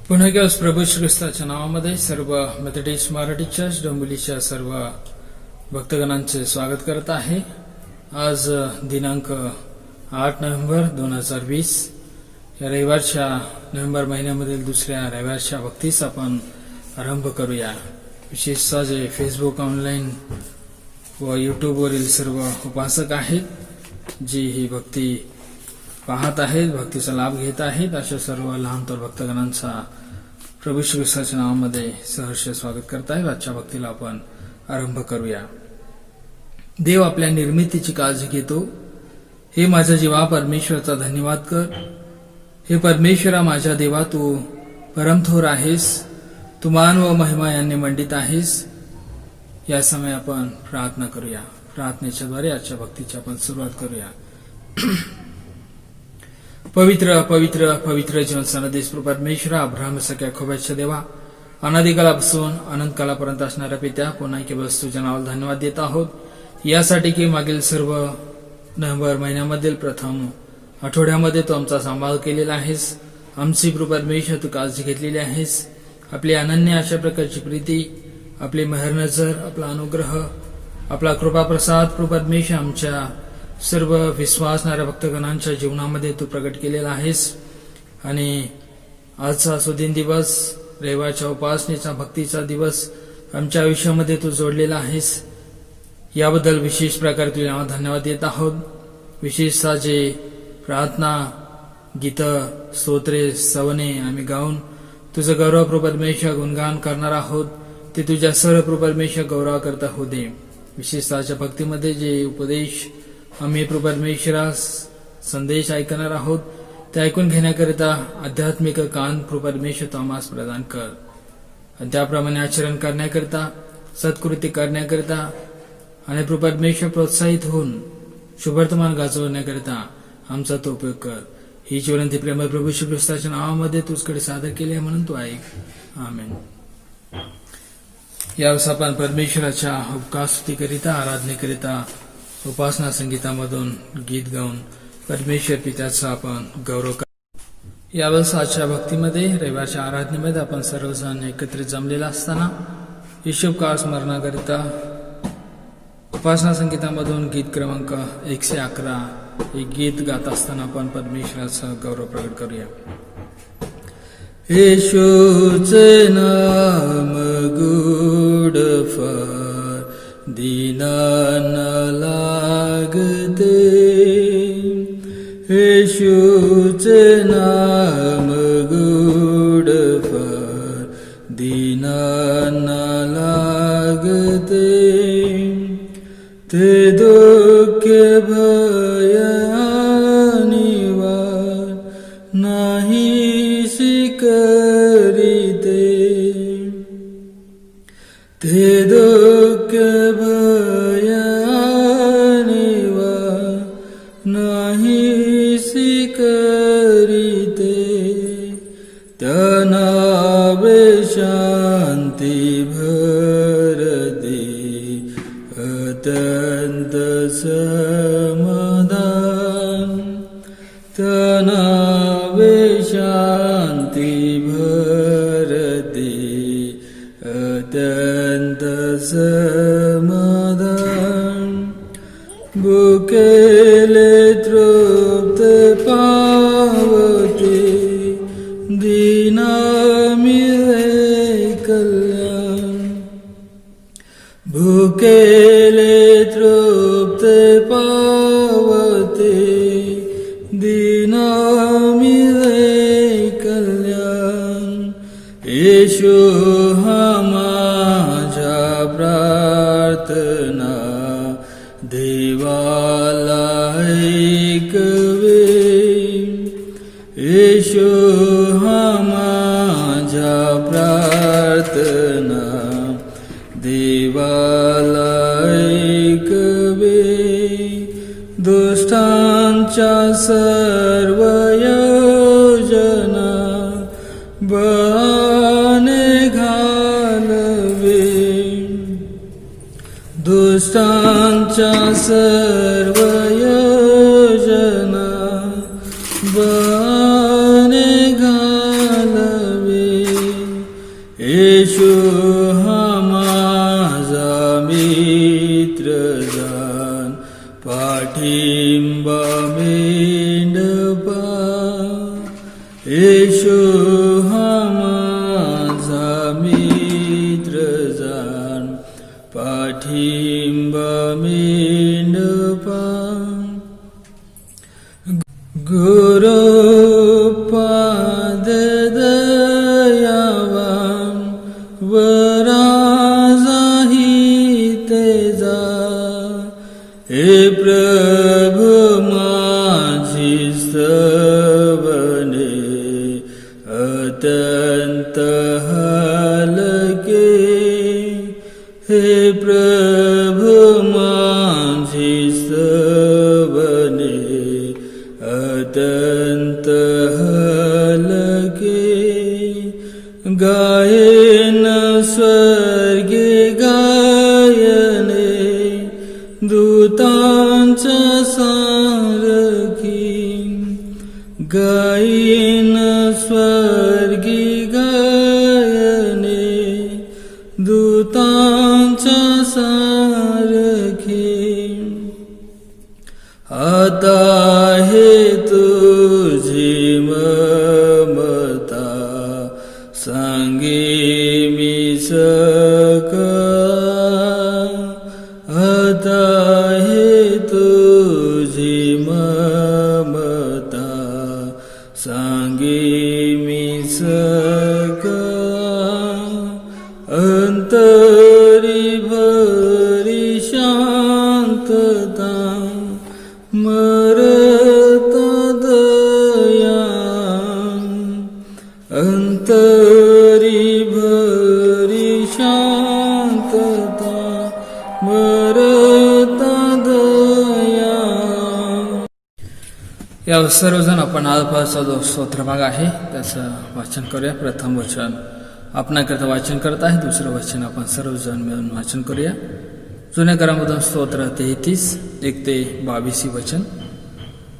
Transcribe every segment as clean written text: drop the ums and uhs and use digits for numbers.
पुन्हा एकदा प्रभू श्री ख्रिस्ताच्या नावामध्ये सर्व मेथडिस्ट मराठी चर्च डोंबिवलीच्या सर्व भक्तगणांचे स्वागत करत आहे. आज दिनांक 8 नोव्हेंबर 2020 या रविवारच्या नोव्हेंबर महिन्यामधील दुसऱ्या रविवारच्या भक्तीस आपण आरंभ करूया. विशेषतः जे फेसबुक ऑनलाईन व यूट्यूबवरील सर्व उपासक आहेत जी ही भक्ती पाहत आहेत, भक्तीचा लाभ घेत आहेत, अशा सर्व लहान थोर भक्तगणांचा प्रभू श्री ख्रिस्ताच्या नावामध्ये सहर्ष स्वागत करत आहे. आजच्या भक्तीला आपण आरंभ करूया. देव आपल्या निर्मितीची काळजी घेतो. हे माझ्या जीवा परमेश्वराचा धन्यवाद कर. हे परमेश्वरा माझ्या देवा, तू परमथोर आहेस, तू मान व महिमा यांनी मंडित आहेस. या समय आपण प्रार्थना करूया. प्रार्थनेच्याद्वारे आजच्या भक्तीची आपण सुरुवात करूया. पवित्र पवित्र पवित्र जीवन सनदेश परमेश्वरा, अब्राहम सगळ्या खोब्याच्या देवा, अनादिकालापासून अनंतकालापर्यंत असणाऱ्या पित्या, पुन्हा केवळ तुझ्या नावाला धन्यवाद देत आहोत यासाठी की मागील सर्व नोव्हेंबर महिन्यामधील प्रथम आठवड्यामध्ये तू आमचा सांभाळ केलेला आहेस. आमची परमेश्वर तू काळजी घेतलेली आहेस. आपली अनन्य अशा प्रकारची प्रीती, आपली मेहर नजर, आपला अनुग्रह, आपला कृपाप्रसाद परमेश्वर आमच्या सर्व विश्वासणाऱ्या भक्तगणांच्या जीवनामध्ये तू प्रकट केलेला आहेस. आणि आजचा सुदिन दिवस, रविवारच्या उपासनेचा भक्तीचा दिवस आमच्या आयुष्यामध्ये तू जोडलेला आहेस. याबद्दल विशेष प्रकारे तुझ्या धन्यवाद देत आहोत. विशेषतः जे प्रार्थना, गीत, स्तोत्रे, सवने आम्ही गाऊन तुझं गौरव परमेश्वर गुणगान करणार आहोत, ते तुझ्या सर्व परमेश्वर गौरव करता होऊ दे. विशेषतःच्या भक्तीमध्ये जे उपदेश आम्ही परमेश्वरास संदेश ऐकणार आहोत, ते ऐकून घेण्याकरिता आध्यात्मिक कान परमेश्वर तू आम्हास प्रदान कर. त्याप्रमाणे आचरण करण्याकरिता, सत्कृती करण्याकरिता आणि परमेश्वर प्रोत्साहित होऊन शुभवर्तमान गाजवण्याकरिता आमचा तो उपयोग कर. ही विनंती प्रेम प्रभू श्री ख्रिस्ताच्या नावामध्ये तुझकडे सादर केली आहे, म्हणून तू ऐक. आमेन. यावेळेस आपण परमेश्वराच्या उपकास्तुतीकरिता, आराधनेकरिता उपासना संगीतामधून गीत गाऊन परमेश्वर पित्याचा आपण गौरव कर. यावेळेस आजच्या भक्तीमध्ये, रविवारच्या आराधनेमध्ये आपण सर्वजण एकत्रित जमलेला असताना ईशोपकार स्मरणाकरिता उपासना संगीतामधून गीत क्रमांक 111 हे गीत गात असताना आपण परमेश्वराचा गौरव प्रकट करूया. येशूचे नाम गुड फार दीनांना लागते. येशूचे नाम गुड फार दीनांना लागते. ते दुःख भय आणि वार नाहीशी करीते. ते दुःख भय आणि वार नाहीशी करीते. त्या नावे शांती भरते, अत्यंत समाधान. त्या नावे शांती भरते, अत्यंत समाधान. भुकेले तृप्त पावते, दीना मिळे कल्याण. भुकेले तृप्त पावते, दीना मिळे कल्याण. येशू हा माझ्या प्रार्थना देवाला ऐकवे. येशू हा माझ्या प्रार्थना देवाला ऐकवे. दुष्टांच्या सर्व योजना बळाने घालवे. दुष्टांच्या सर्व योजना बळाने घालवे. येशू हा माझा मित्र जाण, पाठिंबा मेंढपा. येशू हा माझा मित्र जाण, पाठिंबा मेंढपा. गुरुपाद दयावान वराजाही तेजा, हे प्रभु माझी स्तवने अत्यंत हलके. हे प्रभु माझी स्तवने अत्यंत हलके. गायन स्वर्गे गायने दूतांच्या सारखी. गायन स्वर्गी गायने दूतांच्या सारखी. आता हे तुझी ममता सांगे मी आता हे तुझी ममता सांगे मी अंतरी भरी शांतता मरता दया. अंतरी भरी शांतता मरता दया. या सर्वजण आपण आजपासचा जो स्तोत्रभाग आहे त्याचं वाचन करूया. प्रथम वचन आपणाकरता वाचन करत आहे, दुसरं वचन आपण सर्वजण मिळून वाचन करूया. जुन्या करारामधून स्तोत्र 33 1 ते 22 वचन.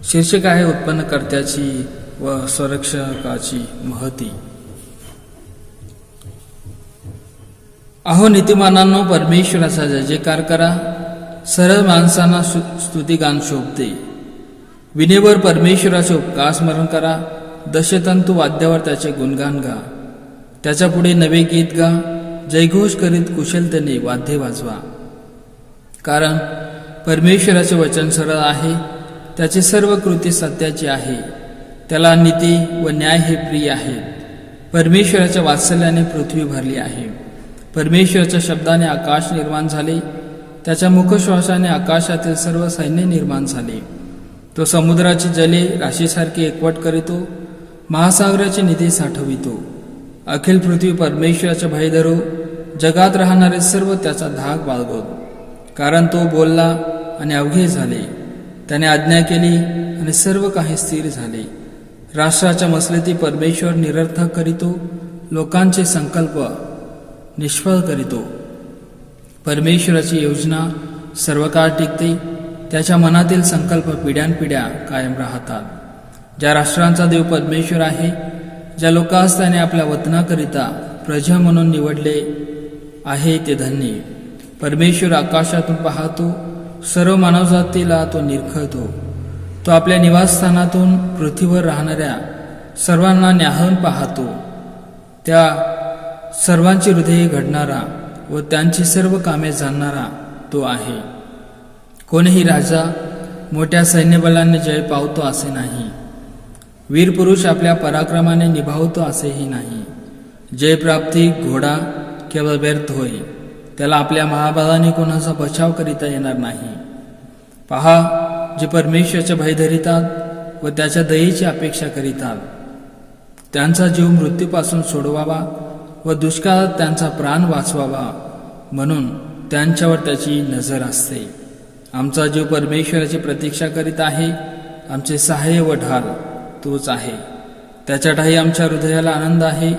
शीर्षक आहे उत्पन्नकर्त्याची व संरक्षकाची महती. अहो नीतिमानांनो, परमेश्वराचा जय जयकार करा. सरळ माणसांना स्तुतिगान शोभते. विनेवर परमेश्वराचे उपकार स्मरण करा. दशतंतू वाद्यावर त्याचे गुणगान गा. त्याच्या पुढे नवे गीत गा. जयघोष करीत कुशलतेने वाद्य वाजवा. कारण परमेश्वराचे वचन सरळ आहे, त्याची सर्व कृती सत्याची आहे. त्याला नीती व न्याय हे प्रिय आहेत. परमेश्वराच्या वात्सल्याने पृथ्वी भरली आहे. परमेश्वराच्या शब्दाने आकाश निर्माण झाले. त्याच्या मुखश्वासाने आकाशातील सर्व सैन्य निर्माण झाले. तो समुद्राची जले राशीसारखी एकवट करीतो. महासागराची निधी साठवितो. अखिल पृथ्वी परमेश्वराच्या भय धरो. जगात राहणारे सर्व त्याचा धाक बाळगोत. कारण तो बोलला आणि अवघे झाले. त्याने आज्ञा केली आणि सर्व काही स्थिर झाले. राष्ट्राच्या मसलती परमेश्वर निरर्थक करीतो. लोकांचे संकल्प निष्फळ करीतो. परमेश्वराची योजना सर्व काळ टिकते. त्याच्या मनातील संकल्प पिढ्यानपिढ्या कायम राहतात. ज्या राष्ट्रांचा देव परमेश्वर आहे, ज्या लोकांस त्याने आपल्या वतनाकरिता प्रजा म्हणून निवडले आहे, ते धन्य. परमेश्वर आकाशातून पाहतो. सर्व मानवजातीला तो निरखतो. तो आपल्या निवासस्थानातून पृथ्वीवर राहणाऱ्या सर्वांना न्याहाळून पाहतो. त्या सर्वांची हृदये घडणारा व त्यांची सर्व कामे जाणणारा तो आहे. कोणीही राजा मोठ्या सैन्यबलाने जय पावतो असे नाही. वीर पुरुष आपल्या पराक्रमाने निभावतो असेही नाही. जयप्राप्ती घोडा केवळ व्यर्थ होय. त्याला आपल्या महाबलाने कोणाचा बचाव करिता येणार नाही. पहा, जे परमेश्वराचे भय धरितात व त्याच्या दयेची अपेक्षा करीतात, त्यांचा जीव मृत्यूपासून सोडवावा व दुष्काळात त्यांचा प्राण वाचवावा म्हणून त्यांच्यावर त्याची नजर असते. आमचा जीव परमेश्वराची प्रतीक्षा करीत आहे. आमचे सहाय्य व ढाल तोच आहे. त्याच्या ठाई आमच्या हृदयाला आनंद आहे,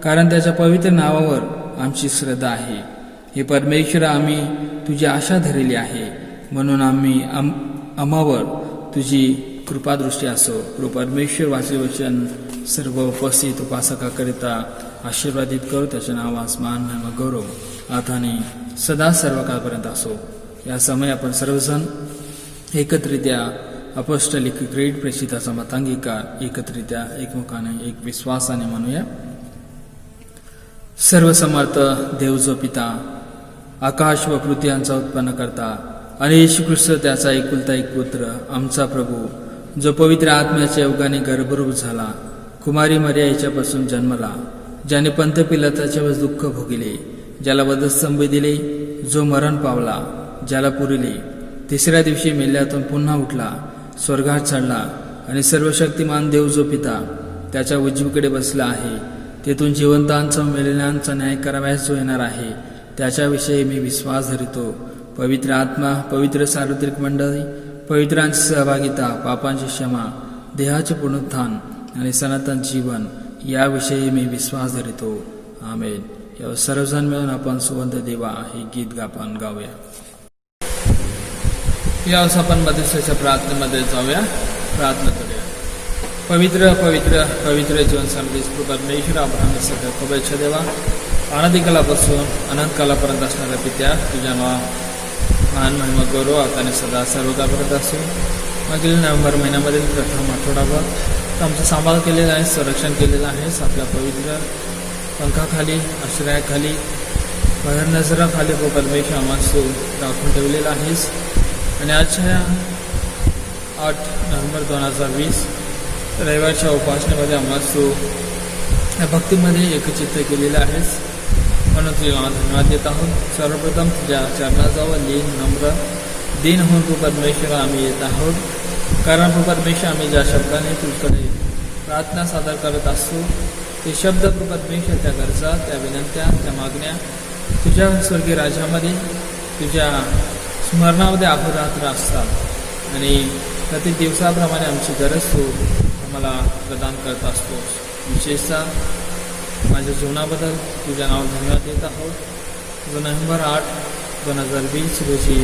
कारण त्याच्या पवित्र नावावर आमची श्रद्धा आहे. हे परमेश्वर, आम्ही तुझी आशा धरली आहे, म्हणून आम्ही आम्हावर तुझी कृपादृष्टी असो. परमेश्वर वाचे वचन सर्व उपस्थित उपासकाकरिता आशीर्वादित करू. त्याच्या नावास मान महिमा गौरव आता आणि सदा सर्व काळपर्यंत असो. या समय आपण सर्वजण एकत्रित्या अपॉस्टलिक क्रीड प्रेषिताचा मतांगीकार एकत्रित्या एकमुखाने एक विश्वासाने म्हणूया. सर्वसमर्थ देव जो पिता, आकाश व पृथ्वी यांचा उत्पन्न करता आणि येशू ख्रिस्त त्याचा एकुलता एक पुत्र आमचा प्रभू, जो पवित्र आत्म्याच्या योगाने गर्भरूप झाला, कुमारी मरिया याच्यापासून जन्मला, ज्याने पंत पिलाताच्या दुःख भोगिले, ज्याला वधस्तंभ दिले, जो मरण पावला, ज्याला पुरिले, तिसऱ्या दिवशी मेल्यातून पुन्हा उठला, स्वर्गात चढला आणि सर्वशक्तिमान देव जो पिता त्याच्या उजवीकडे बसला आहे, तेथून जिवंतांचा मेलेल्यांचा न्याय करावयास जो येणार आहे, त्याच्याविषयी मी विश्वास धरितो. पवित्र आत्मा, पवित्र सार्वत्रिक मंडळी, पवित्रांची सहभागिता, पापांची क्षमा, देहाचे पुनरुत्थान आणि सनातन जीवन याविषयी मी विश्वास धरितो. आमेन. या सर्वजण मिळून आपण सुवंत देवा हे गीत आपण गाऊया. यावेळेस आपण मध्यस्थाच्या प्रार्थनेमध्ये जाऊया, प्रार्थना करूया. पवित्र पवित्र पवित्र जीवन समदेश परमेश्वर अब्राहम सगळ्या शुभेच्छा देवा, अनादिकालापासून अनंतकालापर्यंत असणाऱ्या पित्या, तुझ्या नाव मान महिमा गौरव आता आणि सदा सर्व काळपर्यंत असो. मागील नोव्हेंबर महिन्यामधील प्रथम आठवडाभर आमचं सांभाळ केलेलं आहे, संरक्षण केलेलं आहेस. आपल्या पवित्र पंखाखाली, आश्रयाखाली, बाहेर नजराखाली परमेश्वर आम्हाला राखून ठेवलेलं आहेस. आणि आजच्या 8 नोव्हेंबर 2020 रविवारच्या उपासनेमध्ये आम्हाला भक्तीमध्ये एकचित्त केलेलं आहेस, म्हणून तुझ्या धन्यवाद देत आहोत. सर्वप्रथम तुझ्या चरणाजवळ लीन नम्र दिन होऊन तू परमेश्वर आम्ही येत आहोत. कारण तू परमेश्वर आम्ही ज्या शब्दाने तुझ्याकडे प्रार्थना सादर करत असतो, ते शब्द तू परमेश्वर त्या गरजा, त्या विनंत्या, त्या मागण्या तुझ्या स्वर्गीय राज्यामध्ये तुझ्या स्मरणामध्ये अहोरात्र असतात आणि प्रत्येक दिवसाप्रमाणे आमची गरज तू आम्हाला प्रदान करत असतोस. विशेषतः माझ्या जीवनाबद्दल तुझ्या नाव धन्यवाद देत आहोत. नोव्हेंबर 8, 2020 रोजी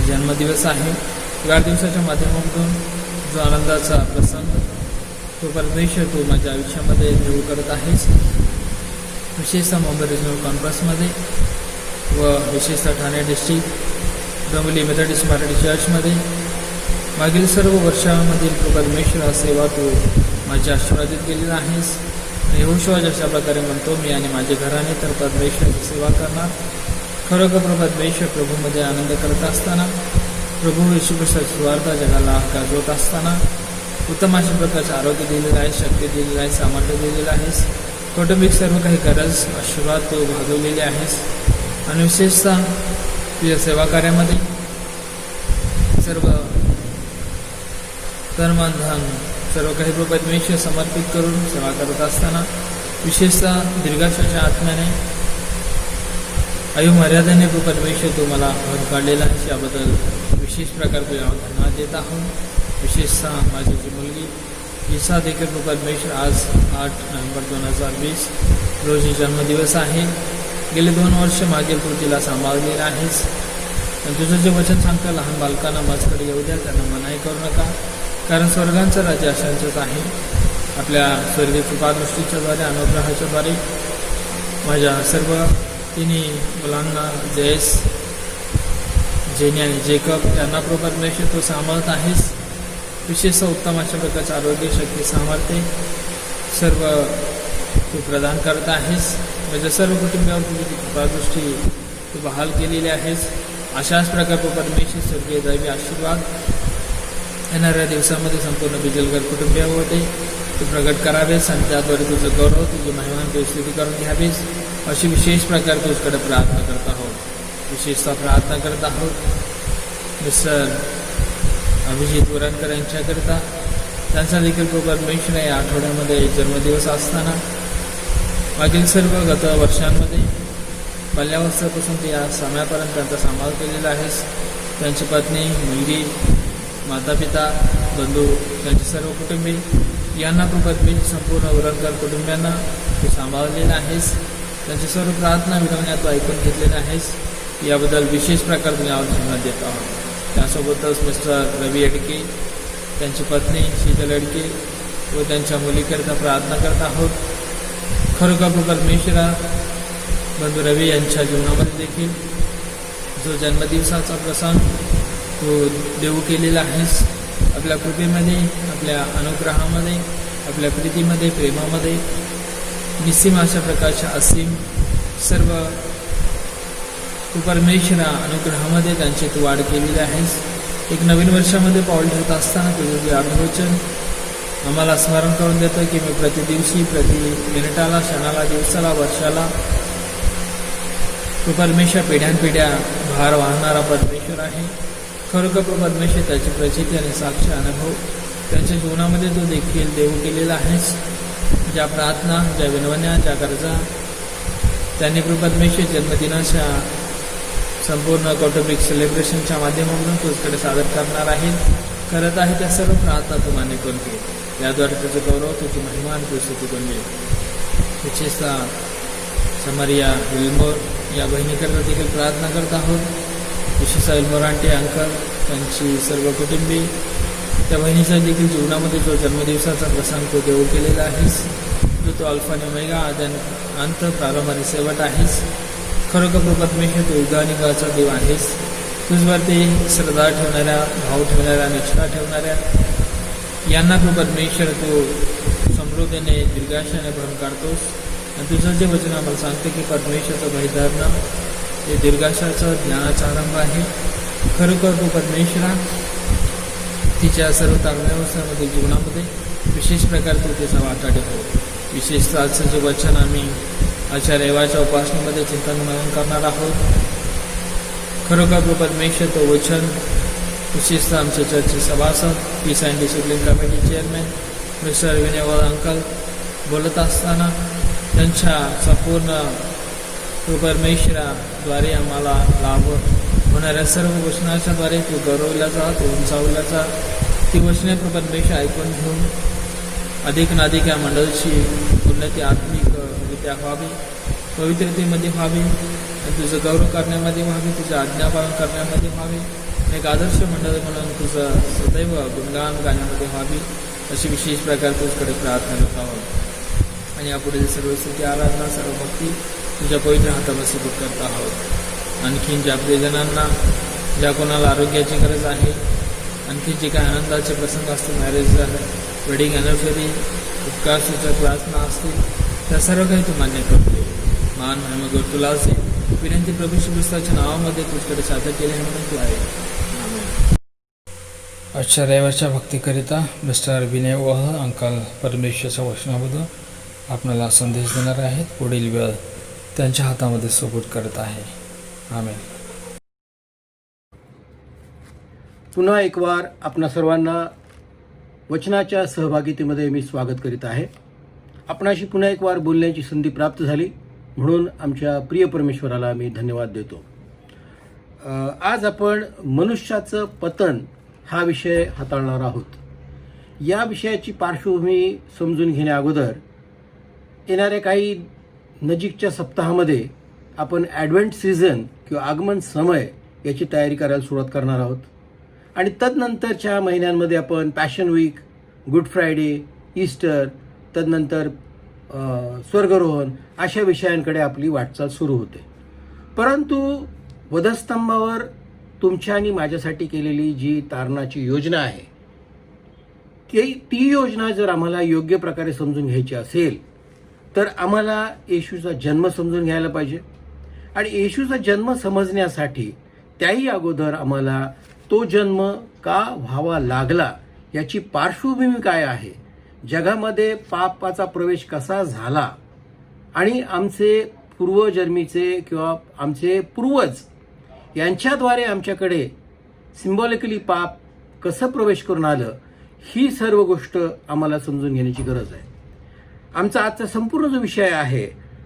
जन्मदिवस आहे. वाढदिवसाच्या माध्यमातून जो आनंदाचा प्रसंग तो परमेश्वर तू माझ्या आयुष्यामध्ये देऊ करत आहेस. विशेषतः मुंबई रिजनल कॉन्फरन्समध्ये व विशेषतः ठाणे डिस्ट्रिक्ट डोंबिवली मेथडिस्ट मराठी चर्चमध्ये मागील सर्व वर्षामधील तू परमेश्वर सेवा तू माझी आशीर्वादित केलेला आहेस. यहोशुआ जशा प्रकारे म्हणतो, मी आणि माझे घराने तर परमेश्वराची सेवा करणार. खरोखर परमेश्वर प्रभूमध्ये आनंद करत असताना, प्रभू येशू ख्रिस्ताची सुवार्थ जगाला गाजवत असताना उत्तम अशा प्रकारचं आरोग्य दिलेलं आहे, शक्ती दिलेलं आहे, सामर्थ्य दिलेलं आहेस. कौटुंबिक सर्व काही गरज आशीर्वाद तू भागवलेले आहेस. आणि विशेषतः तुझ्या सेवा कार्यामध्ये सर्व धन सर्व काही परमेश्वर समर्पित करून सेवा करत असताना, विशेषतः दीर्घायुष्याच्या आत्म्याने आयुमर्यादेने परमेश्वर तू मला भर काढलेला आहे, याबद्दल विशेष प्रकार तुझ्या धन्यवाद देत आहोत. विशेषतः माझी जी मुलगी हिचा देखील परमेश्वर आज 8 नोव्हेंबर 2020 रोजी जन्मदिवस आहे. गेले 2 वर्ष मागील तू तिला सांभाळलेला आहेस. आणि तुझं जे वचन सांगतं, लहान बालकांना माझ्याकडे येऊ द्या, त्यांना मनाई करू नका, कारण स्वर्गांचं राज्य अशांचंच आहे. आपल्या स्वर्गीय कृपादृष्टीच्या द्वारे, अनुग्रहाच्या द्वारे माझ्या सर्व तिन्ही मुलांना, जयेश, जेनी आणि जेकब यांना परमेश्वर तू सांभाळत आहेस. विशेषतः उत्तम अशा प्रकारचं आरोग्य, शक्ती, सामर्थ्य सर्व तू प्रदान करत आहेस. माझ्या सर्व कुटुंबावर तुझी कृपादृष्टी तू बहाल केलेली आहेस. अशाच प्रकारे परमेश्वर स्वर्गीय दैवी आशीर्वाद येणाऱ्या दिवसामध्ये संपूर्ण बिजलगर कुटुंबियामध्ये तू प्रगट करावेस आणि त्याद्वारे तुझं गौरव, तुझी महिमा, तुझी स्तुती करून घ्यावीस, अशी विशेष प्रकारे तुझ्याकडे प्रार्थना करत आहोत. विशेषतः प्रार्थना करत आहोत मिस्टर अभिजित वरणकर यांच्याकरिता. त्यांचा देखील परमेश्वर या आठवड्यामध्ये जन्मदिवस असताना मागील सर्व गत वर्षांमध्ये बाल्यावस्थेपासून ते या समयापर्यंत त्यांचा सांभाळ केलेला आहेस. त्यांची पत्नी, मुलगी, माता पिता, बंधू, त्यांचे सर्व कुटुंबीय यांना परमेश्वर संपूर्ण वरणकर कुटुंबियांना तू सांभाळलेलं आहेस. त्यांची सर्व प्रार्थना विनवण्या तू ऐकून घेतलेल्या आहेस. याबद्दल विशेष प्रकारे तुम्ही धन्यवाद देत आहोत. त्यासोबतच मिस्टर रवी अडके, त्यांची पत्नी शीतल अडके व त्यांच्या मुलीकरिता प्रार्थना करत आहोत. खरोखर परमेश्वरा बंधू रवी यांच्या जीवनामध्ये देखील जो जन्मदिवसाचा प्रसंग तो देऊ केलेला आहेस. आपल्या कृपेमध्ये, आपल्या अनुग्रहामध्ये, आपल्या प्रीतीमध्ये, प्रेमामध्ये निस्सीम अशा प्रकारच्या असीम सर्व तू परमेश्वरा अनुग्रहामध्ये त्यांची तू वाढ केलेली आहेस. एक नवीन वर्षामध्ये पाऊल ठेवत असताना तुझं जे अभिवचन आम्हाला स्मरण करून देतं की मी प्रतिदिवशी, प्रति मिनिटाला, क्षणाला, दिवसाला, वर्षाला तू परमेश्वर पिढ्यानपिढ्या भार वाहणारा परमेश्वर आहे. खरोखर परमेश्वर त्याची प्रचिती आणि साक्ष अनुभव त्यांच्या जीवनामध्ये तो देखील देऊ केलेला आहेस. ज्या प्रार्थना, ज्या विनवण्या, ज्या गरजा त्यांनी परमेश्वर जन्मदिनाच्या संपूर्ण कौटुंबिक सेलिब्रेशनच्या माध्यमातून तुझ्याकडे सादर करणार करत आहे त्या सर्व प्रार्थना तू मान्य करून घे. याद्वारे तुझं गौरव, तुझी महिमा आणि तुझी स्तुती करून घे. विशेषतः समरिया विल्मोर या बहिणीकरता देखील प्रार्थना करत आहोत. विशेषतः विल्मोर आंटी, अंकल, त्यांची सर्व कुटुंबी, त्या बहिणीच्या देखील जीवनामध्ये जो जन्मदिवसाचा प्रसंग तो देऊ केलेला आहेस, जो तो अल्फा आणि ओमेगा, आद्य अंत, प्रारंभ आणि शेवट आहेस. खरोखर परमेश्वर तू युग आणि युगाचा देव आहेस. तुझवरती श्रद्धा ठेवणाऱ्या, भाव ठेवणाऱ्या, निष्ठा ठेवणाऱ्या यांना परमेश्वर तू समृद्धीने, दीर्घाशाने भरून काढतोस. आणि तुझं जे वचन आम्हाला सांगते की परमेश्वराचं भयधरणं हे दीर्घाशाचं ज्ञानाचा आरंभ आहे. खरोखर तू परमेश्वरा तिच्या सर्व तारण्यावस्थामध्ये जीवनामध्ये विशेष प्रकारे तू तिचा वाटा ठेव. विशेषतः आजचं जे वचन आम्ही आजच्या रविवारच्या उपासनेमध्ये चिंतन मनन करणार आहोत. खरोखर परमेश्वर तो वचन विशेषतः आमच्या चर्चचे सभासद, peace and discipline committee chairman mister Vinayvad uncle बोलत असताना त्यांच्या संपूर्ण परमेश्वराद्वारे आम्हाला लाभ होणाऱ्या सर्व वचनाच्याद्वारे तू गौरवला जा, तू उंचावला जा. ती वचने परमेश्वर ऐकून घेऊन अधिक या मंडळाची उन्नती आत्मिकरित्या व्हावी, पवित्रतेमध्ये व्हावी, आणि तुझं गौरव करण्यामध्ये व्हावी, तुझं आज्ञापालन करण्यामध्ये व्हावी, एक आदर्श मंडळ म्हणून तुझं सदैव गुणगान गाण्यामध्ये व्हावी, अशी विशेष प्रकारे तुझ्याकडे प्रार्थना करत आहोत. आणि यापुढे सर्व स्तुती, आराधना, सर्व भक्ती तुझ्या पवित्र हातामध्ये सुपूर्द करत आहोत. आणखीन ज्या प्रियजनांना, ज्या कोणाला आरोग्याची गरज आहे, आणखी जे काही आनंदाचे प्रसंग असतील, मॅरेज झालं, वेडिंग अॅनिव्हर्सरी, उपकार सूचक प्रार्थना असतील, त्या सर्व काही तू मान्य करतो. मान महिमा गौरव तुला असेल. विनंती प्रभू येशू ख्रिस्ताच्या नावामध्ये तुझ्याकडे सादर केले म्हणून तू आहे. आजच्या रविवारच्या भक्तीकरिता मिस्टर विनय वह अंकल परमेश्वरच्या वचनाबद्दल आपल्याला संदेश देणार आहेत. पुढील वेळ त्यांच्या हातामध्ये सुपूर्द करत आहे. आमेन. पुन्हा एक वार आपणा सर्वांना वचनाच्या सहभागितेमध्ये मी स्वागत करीत आहे. आपणाशी पुन्हा एक वार बोलण्याची संधी प्राप्त झाली म्हणून आमच्या प्रिय परमेश्वराला मी धन्यवाद देतो. आज आपण मनुष्याचं पतन हा विषय हाताळणार आहोत. या विषयाची पार्श्वभूमी समजून घेण्या अगोदर येणाऱ्या काही नजीकच्या सप्ताहामध्ये आपण ॲडव्हेंट सीझन किंवा आगमन समय याची तयारी करायला सुरुवात करणार आहोत. आणि तदनंतरच्या महिन्यांमध्ये आपण passion week, good Friday, Easter, तदनंतर स्वर्गरोहण अशा विषयांकडे आपली वाटचाल सुरू होते. परंतु वधस्तंभावर तुमच्या आणि माझ्यासाठी केलेली जी तारणाची योजना आहे ती योजना जर आम्हाला योग्य प्रकारे समजून घ्यायची असेल तर आम्हाला येशूचा जन्म समजून घ्यायला पाहिजे. आणि येशूचा जन्म समजण्यासाठी त्याही अगोदर आम्हाला तो जन्म का व्हावा लागला याची पार्श्वभूमी काय आहे, जगामध्ये पापाचा प्रवेश कसा झाला आणि आमचे पूर्वजन्मीचे किंवा आमचे पूर्वज यांच्याद्वारे आमच्याकडे सिम्बॉलिकली पाप कसं प्रवेश करून आलं, ही सर्व गोष्ट आम्हाला समजून घेण्याची गरज आहे. आमचा आजचा संपूर्ण जो विषय आहे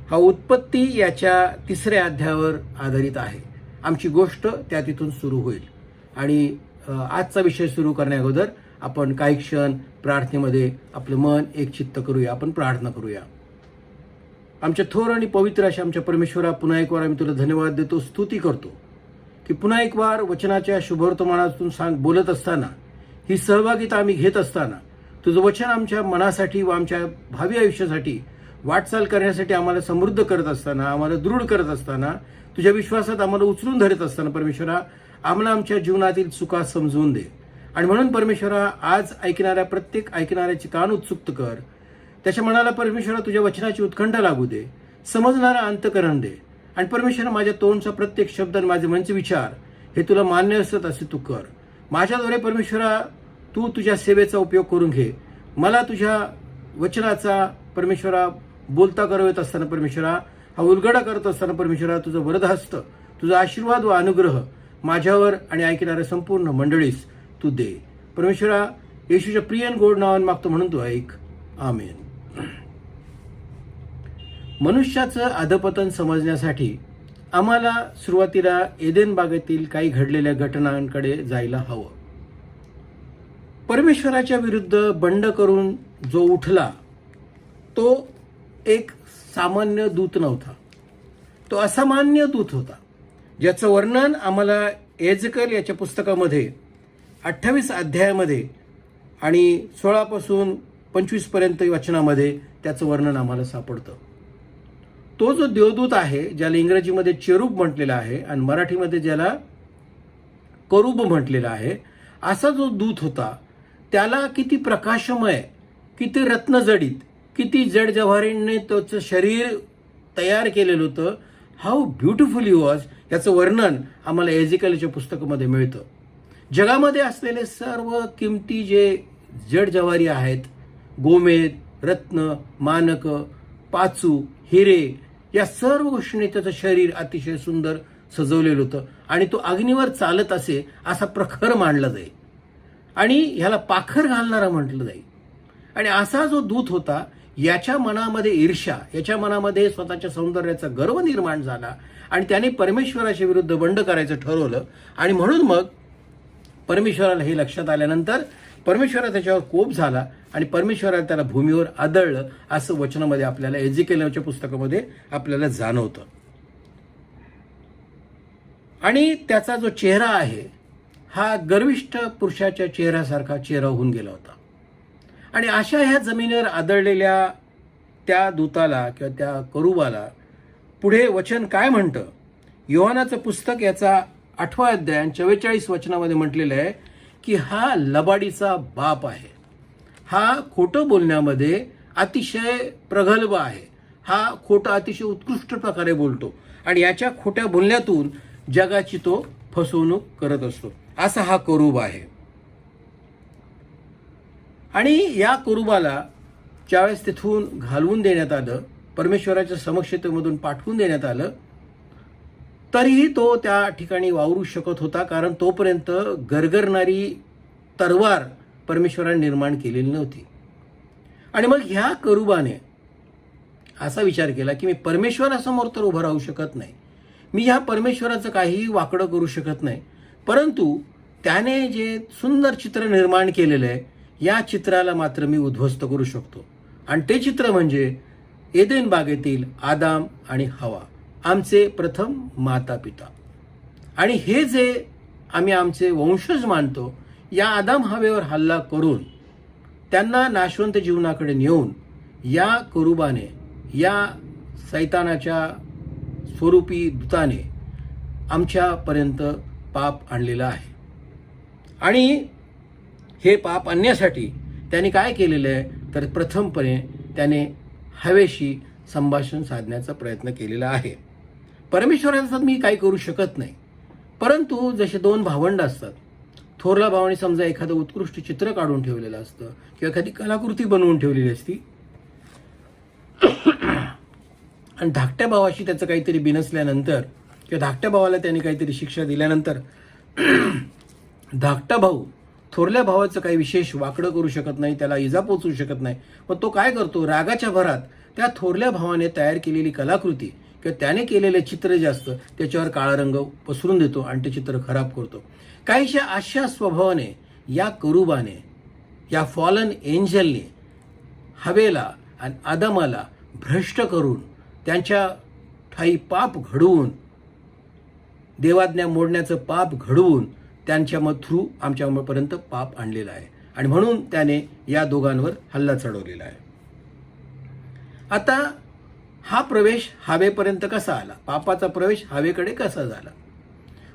हा उत्पत्ती याच्या 3ऱ्या अध्यायावर आधारित आहे. आमची गोष्ट त्या तिथून सुरू होईल. आणि आजचा विषय सुरू करण्या अगोदर आपण काही क्षण प्रार्थनेमध्ये आपलं मन एकचित्त करूया. आपण प्रार्थना करूया. आमच्या थोर आणि पवित्र अशा आमच्या परमेश्वरा, पुन्हा एक वार आम्ही तुला धन्यवाद देतो, स्तुती करतो की पुन्हा एक वार वचनाच्या शुभवर्तमानातून बोलत असताना, ही सहभागिता आम्ही घेत असताना तुझं वचन आमच्या मनासाठी व आमच्या भावी आयुष्यासाठी वाटचाल करण्यासाठी आम्हाला समृद्ध करत असताना, आम्हाला दृढ करत असताना, तुझ्या विश्वासात आम्हाला उचलून धरत असताना परमेश्वरा, आम्हाला आमच्या जीवनातील चुका समजून दे. आणि म्हणून परमेश्वरा, आज ऐकणाऱ्या प्रत्येक ऐकणाऱ्याची कान उत्सुक कर. त्याच्या मनाला परमेश्वरा तुझ्या वचनाची उत्कंठा लागू दे, समजणारा अंतकरण दे. आणि परमेश्वरा, माझ्या तोंडचा प्रत्येक शब्द आणि माझे मनचे विचार हे तुला मान्य असत असे तू कर. माझ्याद्वारे परमेश्वरा तू तुझ्या सेवेचा उपयोग करून घे. मला तुझ्या वचनाचा परमेश्वरा बोलता करवत असताना परमेश्वरा, हा उलगडा करत असताना परमेश्वरा, तुझं वरदहस्त, तुझा आशीर्वाद व अनुग्रह माझ्यावर आणि ऐकणाऱ्या संपूर्ण मंडळीस तू दे. परमेश्वरा, येशूच्या प्रिय गोड नावाने मागतो म्हणून तू ऐक. आमेन. मनुष्याचं अधपतन समजण्यासाठी आम्हाला सुरुवातीला एदेन बागेतील काही घडलेल्या घटनांकडे जायला हवं. परमेश्वराच्या विरुद्ध बंड करून जो उठला तो एक सामान्य दूत नव्हता, तो असामान्य दूत होता, ज्याचं वर्णन आम्हाला एजकेल याच्या पुस्तकामध्ये 28 अध्यायामध्ये आणि 16 पासून 25 पर्यंत वचनामध्ये त्याचं वर्णन आम्हाला सापडतं. तो जो देवदूत आहे, ज्याला इंग्रजीमध्ये चेरूब म्हटलेला आहे आणि मराठीमध्ये ज्याला करूब म्हटलेला आहे, असा जो दूत होता, त्याला किती प्रकाशमय, किती रत्नजडित, किती जड जवारीने त्याचं शरीर तयार केलेलं होतं. हाऊ ब्युटिफुल ही वॉज, याचं वर्णन आम्हाला एजिकलच्या पुस्तकामध्ये मिळतं. जगामध्ये असलेले सर्व किमती जे जड जवारी आहेत, गोमेद, रत्न, मानक, पाचू, हिरे, या सर्व गोष्टींनी त्याचं शरीर अतिशय सुंदर सजवलेलं होतं आणि तो अग्नीवर चालत असे असा प्रखर मानला जाईल आणि ह्याला पाखर घालणारा म्हटलं जाईल. आणि असा जो दूत होता, याच्या मनामध्ये ईर्ष्या, याच्या मनामध्ये स्वतःच्या सौंदर्याचा गर्व निर्माण झाला आणि त्याने परमेश्वराच्या विरुद्ध बंड करायचं ठरवलं. आणि म्हणून मग परमेश्वराला हे लक्षात आल्यानंतर परमेश्वरा त्याच्यावर कोप झाला आणि परमेश्वराला त्याला भूमीवर आदळलं, असं वचनामध्ये आपल्याला एजिकेलच्या पुस्तकामध्ये आपल्याला जाणवतं. आणि त्याचा जो चेहरा आहे हा गर्विष्ठ पुरुषाच्या चेहऱ्यासारखा चेहरा होऊन गेला होता. आणि अशा ह्या जमिनीवर आदळलेल्या त्या दूताला किंवा त्या करूबाला पुढे वचन काय म्हणतं? योहानाचं पुस्तक याचा 8 अध्याय आणि 44 वचनामध्ये म्हटलेलं आहे की हा लबाडीचा बाप आहे, हा खोटं बोलण्यामध्ये अतिशय प्रगल्भ आहे, हा खोटं अतिशय उत्कृष्ट प्रकारे बोलतो आणि याच्या खोट्या बोलण्यातून जगाची तो फसवणूक करत असतो. असा हा करूब आहे. आणि या करूबाला ज्यावेळेस तिथून घालवून देण्यात आलं, परमेश्वराच्या समक्षतेमधून पाठवून देण्यात आलं, तरीही तो त्या ठिकाणी वावरू शकत होता, कारण तोपर्यंत गरगरणारी तरवार परमेश्वराने निर्माण केलेली नव्हती. आणि मग ह्या करूबाने असा विचार केला की मी परमेश्वरासमोर तर उभं राहू शकत नाही, मी ह्या परमेश्वराचं काहीही वाकडं करू शकत नाही, परंतु त्याने जे सुंदर चित्र निर्माण केलेलं आहे या चित्राला मात्र मी उद्ध्वस्त करू शकतो. आणि ते चित्र म्हणजे एदेन बागेतील आदाम आणि हवा, आमचे प्रथम माता पिता. आणि हे जे आम्ही आमचे वंशज मानतो, या आदाम हवेवर हल्ला करून त्यांना नाशवंत जीवनाकडे नेऊन या करूबाने, या सैतानाच्या स्वरूपी दूताने आमच्यापर्यंत पाप आणलेलं आहे. आणि हे पाप आणण्यासाठी त्याने काय केलेलं आहे तर प्रथमपणे त्याने हवेशी संभाषण साधण्याचा प्रयत्न केलेला आहे. परमेश्वराचं मी काही करू शकत नाही, परंतु जसे 2 भावंड असतात, थोरला भावाने समजा एखादं उत्कृष्ट चित्र काढून ठेवलेलं असतं किंवा एखादी कलाकृती बनवून ठेवलेली असती आणि धाकट्या भावाशी त्याचं काहीतरी बिनसल्यानंतर किंवा धाकट्या भावाला त्याने काहीतरी शिक्षा दिल्यानंतर धाकटा भाऊ थोरल्या भावाचं काही विशेष वाकडं करू शकत नाही, त्याला इजा पोचवू शकत नाही. मग तो काय करतो, रागाच्या भरात त्या थोरल्या भावाने तयार केलेली कलाकृती किंवा त्याने केलेले चित्र जे असतं त्याच्यावर काळा रंग पसरून देतो आणि ते चित्र खराब करतो. काहीशा अशा स्वभावाने या करूबाने, या फॉलन एंजलने हवेला आणि आदमाला भ्रष्ट करून त्यांच्या ठाई पाप घडवून, देवाज्ञा मोडण्याचं पाप घडवून त्यांच्या थ्रू आमच्यापर्यंत पाप आणलेलं आहे. आणि म्हणून त्याने या दोघांवर हल्ला चढवलेला आहे. आता हा प्रवेश हवेपर्यंत कसा आला, पापाचा प्रवेश हवेकडे कसा झाला?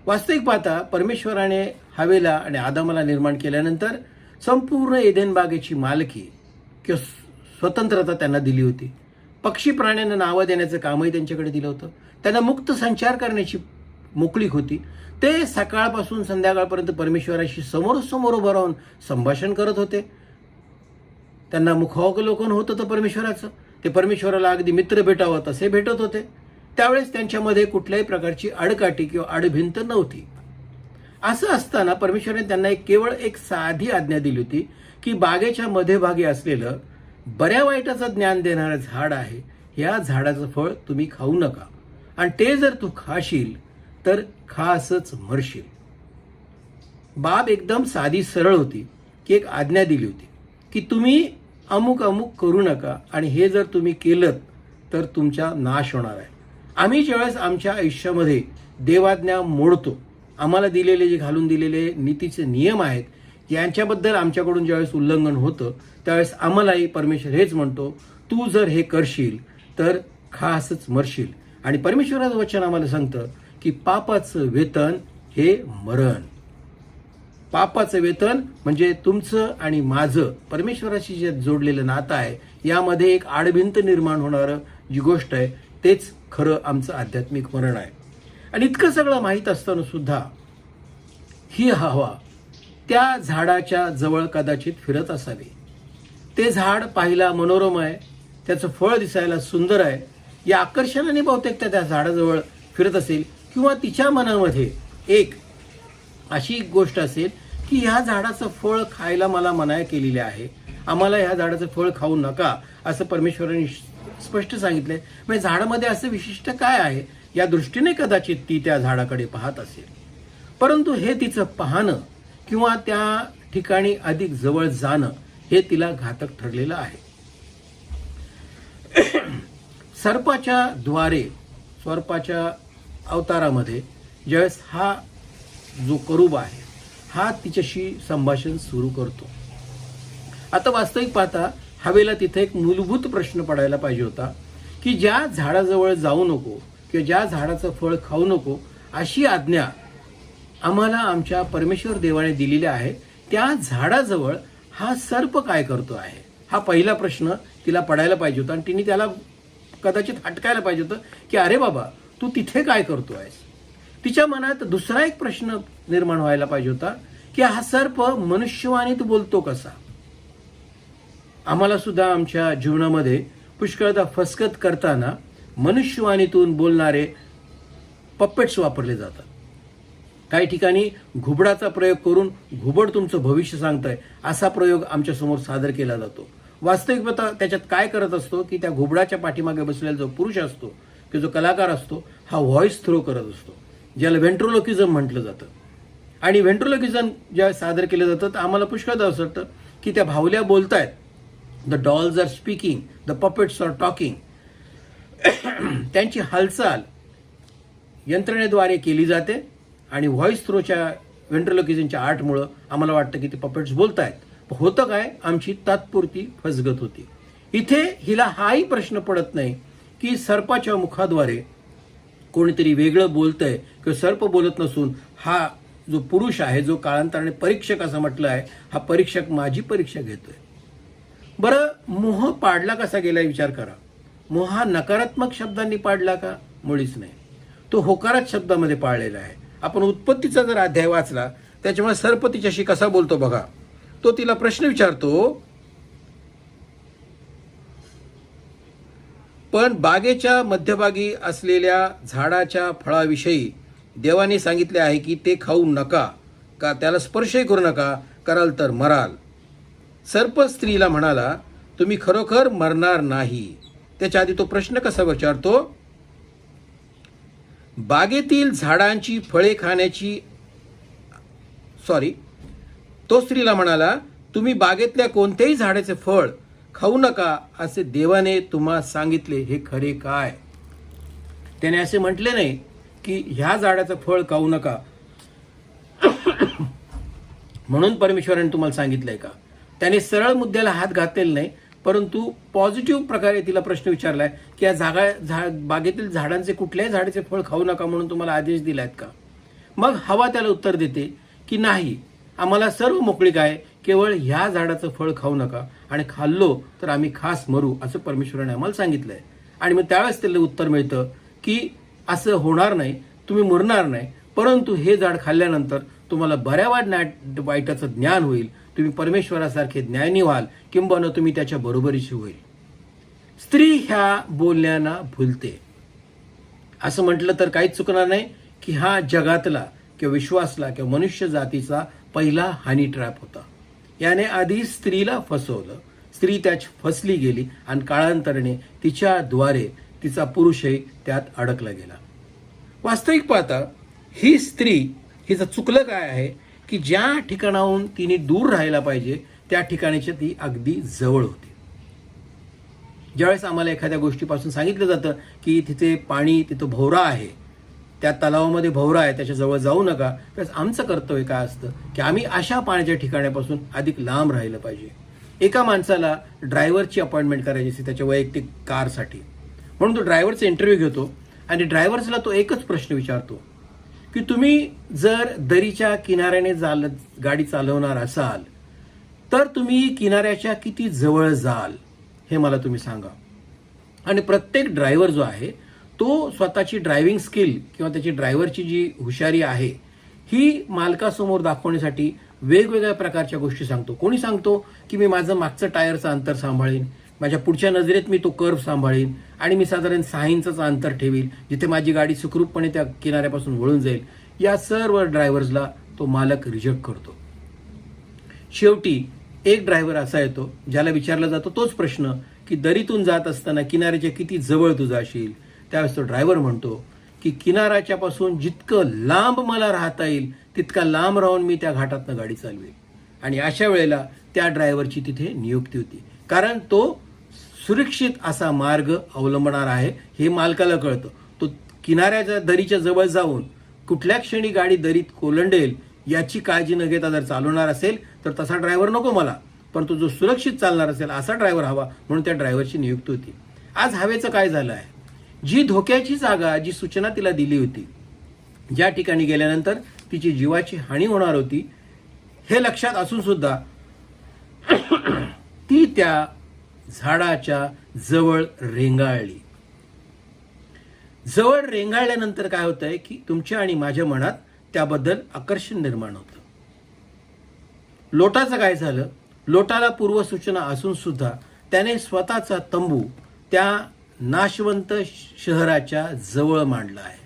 वास्तविक पाहता परमेश्वराने हवेला आणि आदामाला निर्माण केल्यानंतर संपूर्ण एदेन बागेची मालकी किंवा स्वतंत्रता त्यांना दिली होती. पक्षी प्राण्यांना नावं देण्याचं कामही त्यांच्याकडे दिलं होतं. त्यांना मुक्त संचार करण्याची मोकळीक होती. ते सकाळपासून संध्याकाळपर्यंत परमेश्वराशी समोरासमोर उभं राहून संभाषण करत होते. त्यांना मुखावलोकन होत होतं परमेश्वराचं. ते परमेश्वराला अगदी मित्र भेटावं तसे भेटत होते. त्यावेळेस त्यांच्यामध्ये कुठल्याही प्रकारची आडकाठी किंवा आडभिंत नव्हती. असं असताना परमेश्वराने त्यांना केवळ एक साधी आज्ञा दिली होती की बागेच्या मध्यभागी असलेलं बऱ्या वाईटाचं ज्ञान देणारं झाड आहे, या झाडाचं फळ तुम्ही खाऊ नका, आणि ते जर तू खाशील तर खासच मरशील. बाब एकदम साधी सरळ होती की एक आज्ञा दिली होती की तुम्ही अमुक अमुक करू नका, आणि हे जर तुम्ही केलं तर तुमचा नाश होणार आहे. आम्ही ज्यावेळेस आमच्या आयुष्यामध्ये देवाज्ञा मोडतो, आम्हाला दिलेले जे घालून दिलेले नीतीचे नियम आहेत यांच्याबद्दल आमच्याकडून ज्यावेळेस उल्लंघन होतं त्यावेळेस आम्हालाही परमेश्वर हेच म्हणतो, तू जर हे करशील तर खासच मरशील. आणि परमेश्वराचं वचन आम्हाला सांगतं की पापाचं वेतन हे मरण. पापाचं वेतन म्हणजे तुमचं आणि माझं परमेश्वराशी जे जोडलेलं नातं आहे, यामध्ये एक आडभिंत निर्माण होणारं जी गोष्ट आहे तेच खरं आमचं आध्यात्मिक मरण आहे. आणि इतकं सगळं माहीत असताना सुद्धा ही हवा त्या झाडाच्या जवळ कदाचित फिरत असावी. ते झाड पाहिला मनोरम आहे, त्याचं फळ दिसायला सुंदर आहे, या आकर्षणाने बहुतेक त्या झाडाजवळ फिरत असेल, किंवा तिच्या मनामध्ये एक अशी गोष्ट असेल की ह्या झाडाचं फळ खायला मला मनाई केलेली आहे, आम्हाला ह्या झाडाचं फळ खाऊ नका असं परमेश्वराने स्पष्ट सांगितलंय. म्हणजे झाडामध्ये असं विशिष्ट काय आहे या दृष्टीने कदाचित ती त्या झाडाकडे पाहत असेल. परंतु हे तिचं पाहणं किंवा त्या ठिकाणी अधिक जवळ जाणं हे तिला घातक ठरलेलं आहे. सर्पाच्या अवतारामध्ये ज्यावेळेस हा जो करूब आहे हा तिच्याशी संभाषण सुरू करतो. आता वास्तविक पाहता हवेला तिथे एक मूलभूत प्रश्न पडायला पाहिजे होता की ज्या झाडाजवळ जाऊ नको किंवा ज्या झाडाचं फळ खाऊ नको अशी आज्ञा आम्हाला आमच्या परमेश्वर देवाने दिलेली आहे, त्या झाडाजवळ हा सर्प काय करतो आहे, हा पहिला प्रश्न तिला पडायला पाहिजे होता. आणि तिने त्याला कदाचित हटकायला पाहिजे होतं की अरे बाबा तू तिथे काय करतो आहेस. तिच्या मनात दुसरा एक प्रश्न निर्माण व्हायला पाहिजे होता की हा सर्प मनुष्यवाणीत बोलतो कसा. आम्हाला सुद्धा आमच्या जीवनामध्ये पुष्कळदा फसगत करताना मनुष्यवाणीतून बोलणारे पप्पेट्स वापरले जातात. काही ठिकाणी घुबडाचा प्रयोग करून घुबड तुमचं भविष्य सांगतंय असा प्रयोग आमच्या समोर सादर केला जातो. वास्तविकता त्याच्यात काय करत असतो की त्या घुबडाच्या पाठीमागे बसलेला जो पुरुष असतो किंवा जो कलाकार असतो हा व्हॉइस थ्रो करत असतो, ज्याला व्हेंट्रोलोक्विझम म्हटलं जातं. आणि व्हेंट्रोलोक्विझम ज्या सादर केलं जातं तर आम्हाला पुष्कळदा असं वाटतं की त्या भावल्या बोलतायत, the dolls are speaking, the puppets are talking. त्यांची हालचाल यंत्रणेद्वारे केली जाते आणि व्हॉइस थ्रोच्या व्हेंट्रोलोक्विझमच्या आर्टमुळं आम्हाला वाटतं की ते पपेट्स बोलतायत. होतं काय, आमची तात्पुरती फसगत होती. इथे हिला हाही प्रश्न पडत नाही की सर्पाच्या मुखाद्वारे कोणीतरी वेगळं बोलतंय किंवा सर्प बोलत नसून हा जो पुरुष आहे, जो काळांतराने परीक्षक असं म्हटलं आहे, हा परीक्षक माझी परीक्षा घेतोय. बरं, मोह पाडला कसा गेला विचार करा. मोह हा नकारात्मक शब्दांनी पाडला का? मुळीच नाही, तो होकारात शब्दामध्ये पाळलेला आहे. आपण उत्पत्तीचा जर अध्याय वाचला त्याच्यामुळे सर्प तिच्याशी कसा बोलतो बघा. तो तिला प्रश्न विचारतो, पण बागेच्या मध्यभागी असलेल्या झाडाच्या फळाविषयी देवाने सांगितले आहे की ते खाऊ नका, का त्याला स्पर्शही करू नका, कराल तर मराल. सर्प स्त्रीला म्हणाला, तुम्ही खरोखर मरणार नाही. त्याच्या आधी तो प्रश्न कसा विचारतो, बागेतील झाडांची फळे खाण्याची तो स्त्रीला म्हणाला, तुम्ही बागेतल्या कोणत्याही झाडाचे फळ खाऊ नका असे देवाने तुम्हा सांगितले, हे खरे काय. त्याने असे म्हटले नाही की ह्या झाडाचं फळ खाऊ नका म्हणून परमेश्वराने तुम्हाला सांगितलंय का. त्याने सरळ मुद्द्याला हात घातलेला नाही, परंतु पॉझिटिव्ह प्रकारे तिला प्रश्न विचारलाय की या बागेतील झाडांचे कुठल्याही झाडाचे फळ खाऊ नका म्हणून तुम्हाला आदेश दिलायत का? मग हवा त्याला उत्तर देते की नाही, आम्हाला सर्व मोकळीक आहे, केवळ ह्या झाडाचं फळ खाऊ नका आणि खाल्लो तर आम्ही खास मरू असं परमेश्वराने आम्हाला सांगितलंय. आणि मग त्यावेळेस त्याला उत्तर मिळतं की असं होणार नाही, तुम्ही मरणार नाही, परंतु हे झाड खाल्ल्यानंतर तुम्हाला बऱ्या वाईटाचं ज्ञान होईल, तुम्ही परमेश्वरासारखे ज्ञानी व्हाल, किंबहुना तुम्ही त्याच्या बरोबरीची होईल. स्त्री ह्या बोलण्याला भुलते. असं म्हटलं तर काहीच चुकणार नाही की हा जगातला किंवा विश्वासला किंवा मनुष्य जातीचा पहिला हनी ट्रॅप होता. याने आधी स्त्रीला फसवलं, स्त्री त्यात फसली गेली आणि काळांतराने तिच्याद्वारे तिचा पुरुषही त्यात अडकला गेला. वास्तविक पाहता ही स्त्री, हिचं चुकलं काय आहे की ज्या ठिकाणाहून तिने दूर राहायला पाहिजे त्या ठिकाणाच्या ती अगदी जवळ होती. ज्यावेळेस आम्हाला एखाद्या गोष्टीपासून सांगितलं जातं की तिथे पाणी, तिथं भोवरा आहे, त्या तलावामध्ये भोवरा आहे, त्याच्या जवळ जाऊ नका, तर आमचं कर्तव्य काय असतं की आम्ही अशा पाण्याच्या ठिकाणापासून अधिक लांब राहिलं पाहिजे. एका माणसाला ड्रायव्हरची अपॉइंटमेंट करायची असते त्याच्या वैयक्तिक कारसाठी, म्हणून तो ड्रायव्हरचा इंटरव्ह्यू घेतो आणि ड्रायव्हर्सला तो एकच प्रश्न विचारतो की तुम्ही जर दरीच्या किनाऱ्याने गाडी चालवणार असाल तर तुम्ही किनाऱ्याच्या किती जवळ जाल हे मला तुम्ही सांगा. आणि प्रत्येक ड्रायव्हर जो आहे तो स्वतःची ड्रायव्हिंग स्किल किंवा त्याची ड्रायव्हरची जी हुशारी आहे ही मालकासमोर दाखवण्यासाठी वेगवेगळ्या प्रकारच्या गोष्टी सांगतो. कोणी सांगतो की मी माझं मागचं टायरचं अंतर सांभाळीन, माझ्या पुढच्या नजरेत मी तो कर्व सांभाळीन आणि मी साधारण 6 इंचाचं अंतर ठेवील जिथे माझी गाडी सुखरूपपणे त्या किनाऱ्यापासून वळून जाईल. या सर्व ड्रायव्हर्सला तो मालक रिजेक्ट करतो. शेवटी एक ड्रायव्हर असा येतो ज्याला विचारला जातो तोच प्रश्न की दरीतून जात असताना किनाऱ्याच्या किती जवळ तू जाशील. त्यावेळेस तो ड्रायव्हर म्हणतो की किनाऱ्याच्या पासून जितकं लांब मला राहता येईल तितका लांब राहून मी त्या घाटातनं गाडी चालवेल. आणि अशा वेळेला त्या ड्रायव्हरची तिथे नियुक्ती होती, कारण तो सुरक्षित असा मार्ग अवलंबणार आहे हे मालकाला कळतं. तो किनाऱ्याच्या दरीच्या जवळ जाऊन कुठल्या क्षणी गाडी दरीत कोलंडेल याची काळजी न घेता जर चालवणार असेल तर तसा ड्रायव्हर नको मला, परंतु जो सुरक्षित चालणार असेल असा ड्रायव्हर हवा, म्हणून त्या ड्रायव्हरची नियुक्ती होती. आज हवेचं काय झालं आहे, जी धोक्याची जागा, जी सूचना तिला दिली होती, ज्या ठिकाणी गेल्यानंतर तिची जीवाची हानी होणार होती हे लक्षात असून सुद्धा ती त्या झाडाच्या जवळ रेंगाळली. जवळ रेंगाळल्यानंतर काय होतंय की तुमच्या आणि माझ्या मनात त्याबद्दल आकर्षण निर्माण होतं. लोटाचं काय झालं, लोटाला पूर्वसूचना असून सुद्धा त्याने स्वतःचा तंबू त्या नाशवंत शहराच्या जवळ मांडला आहे.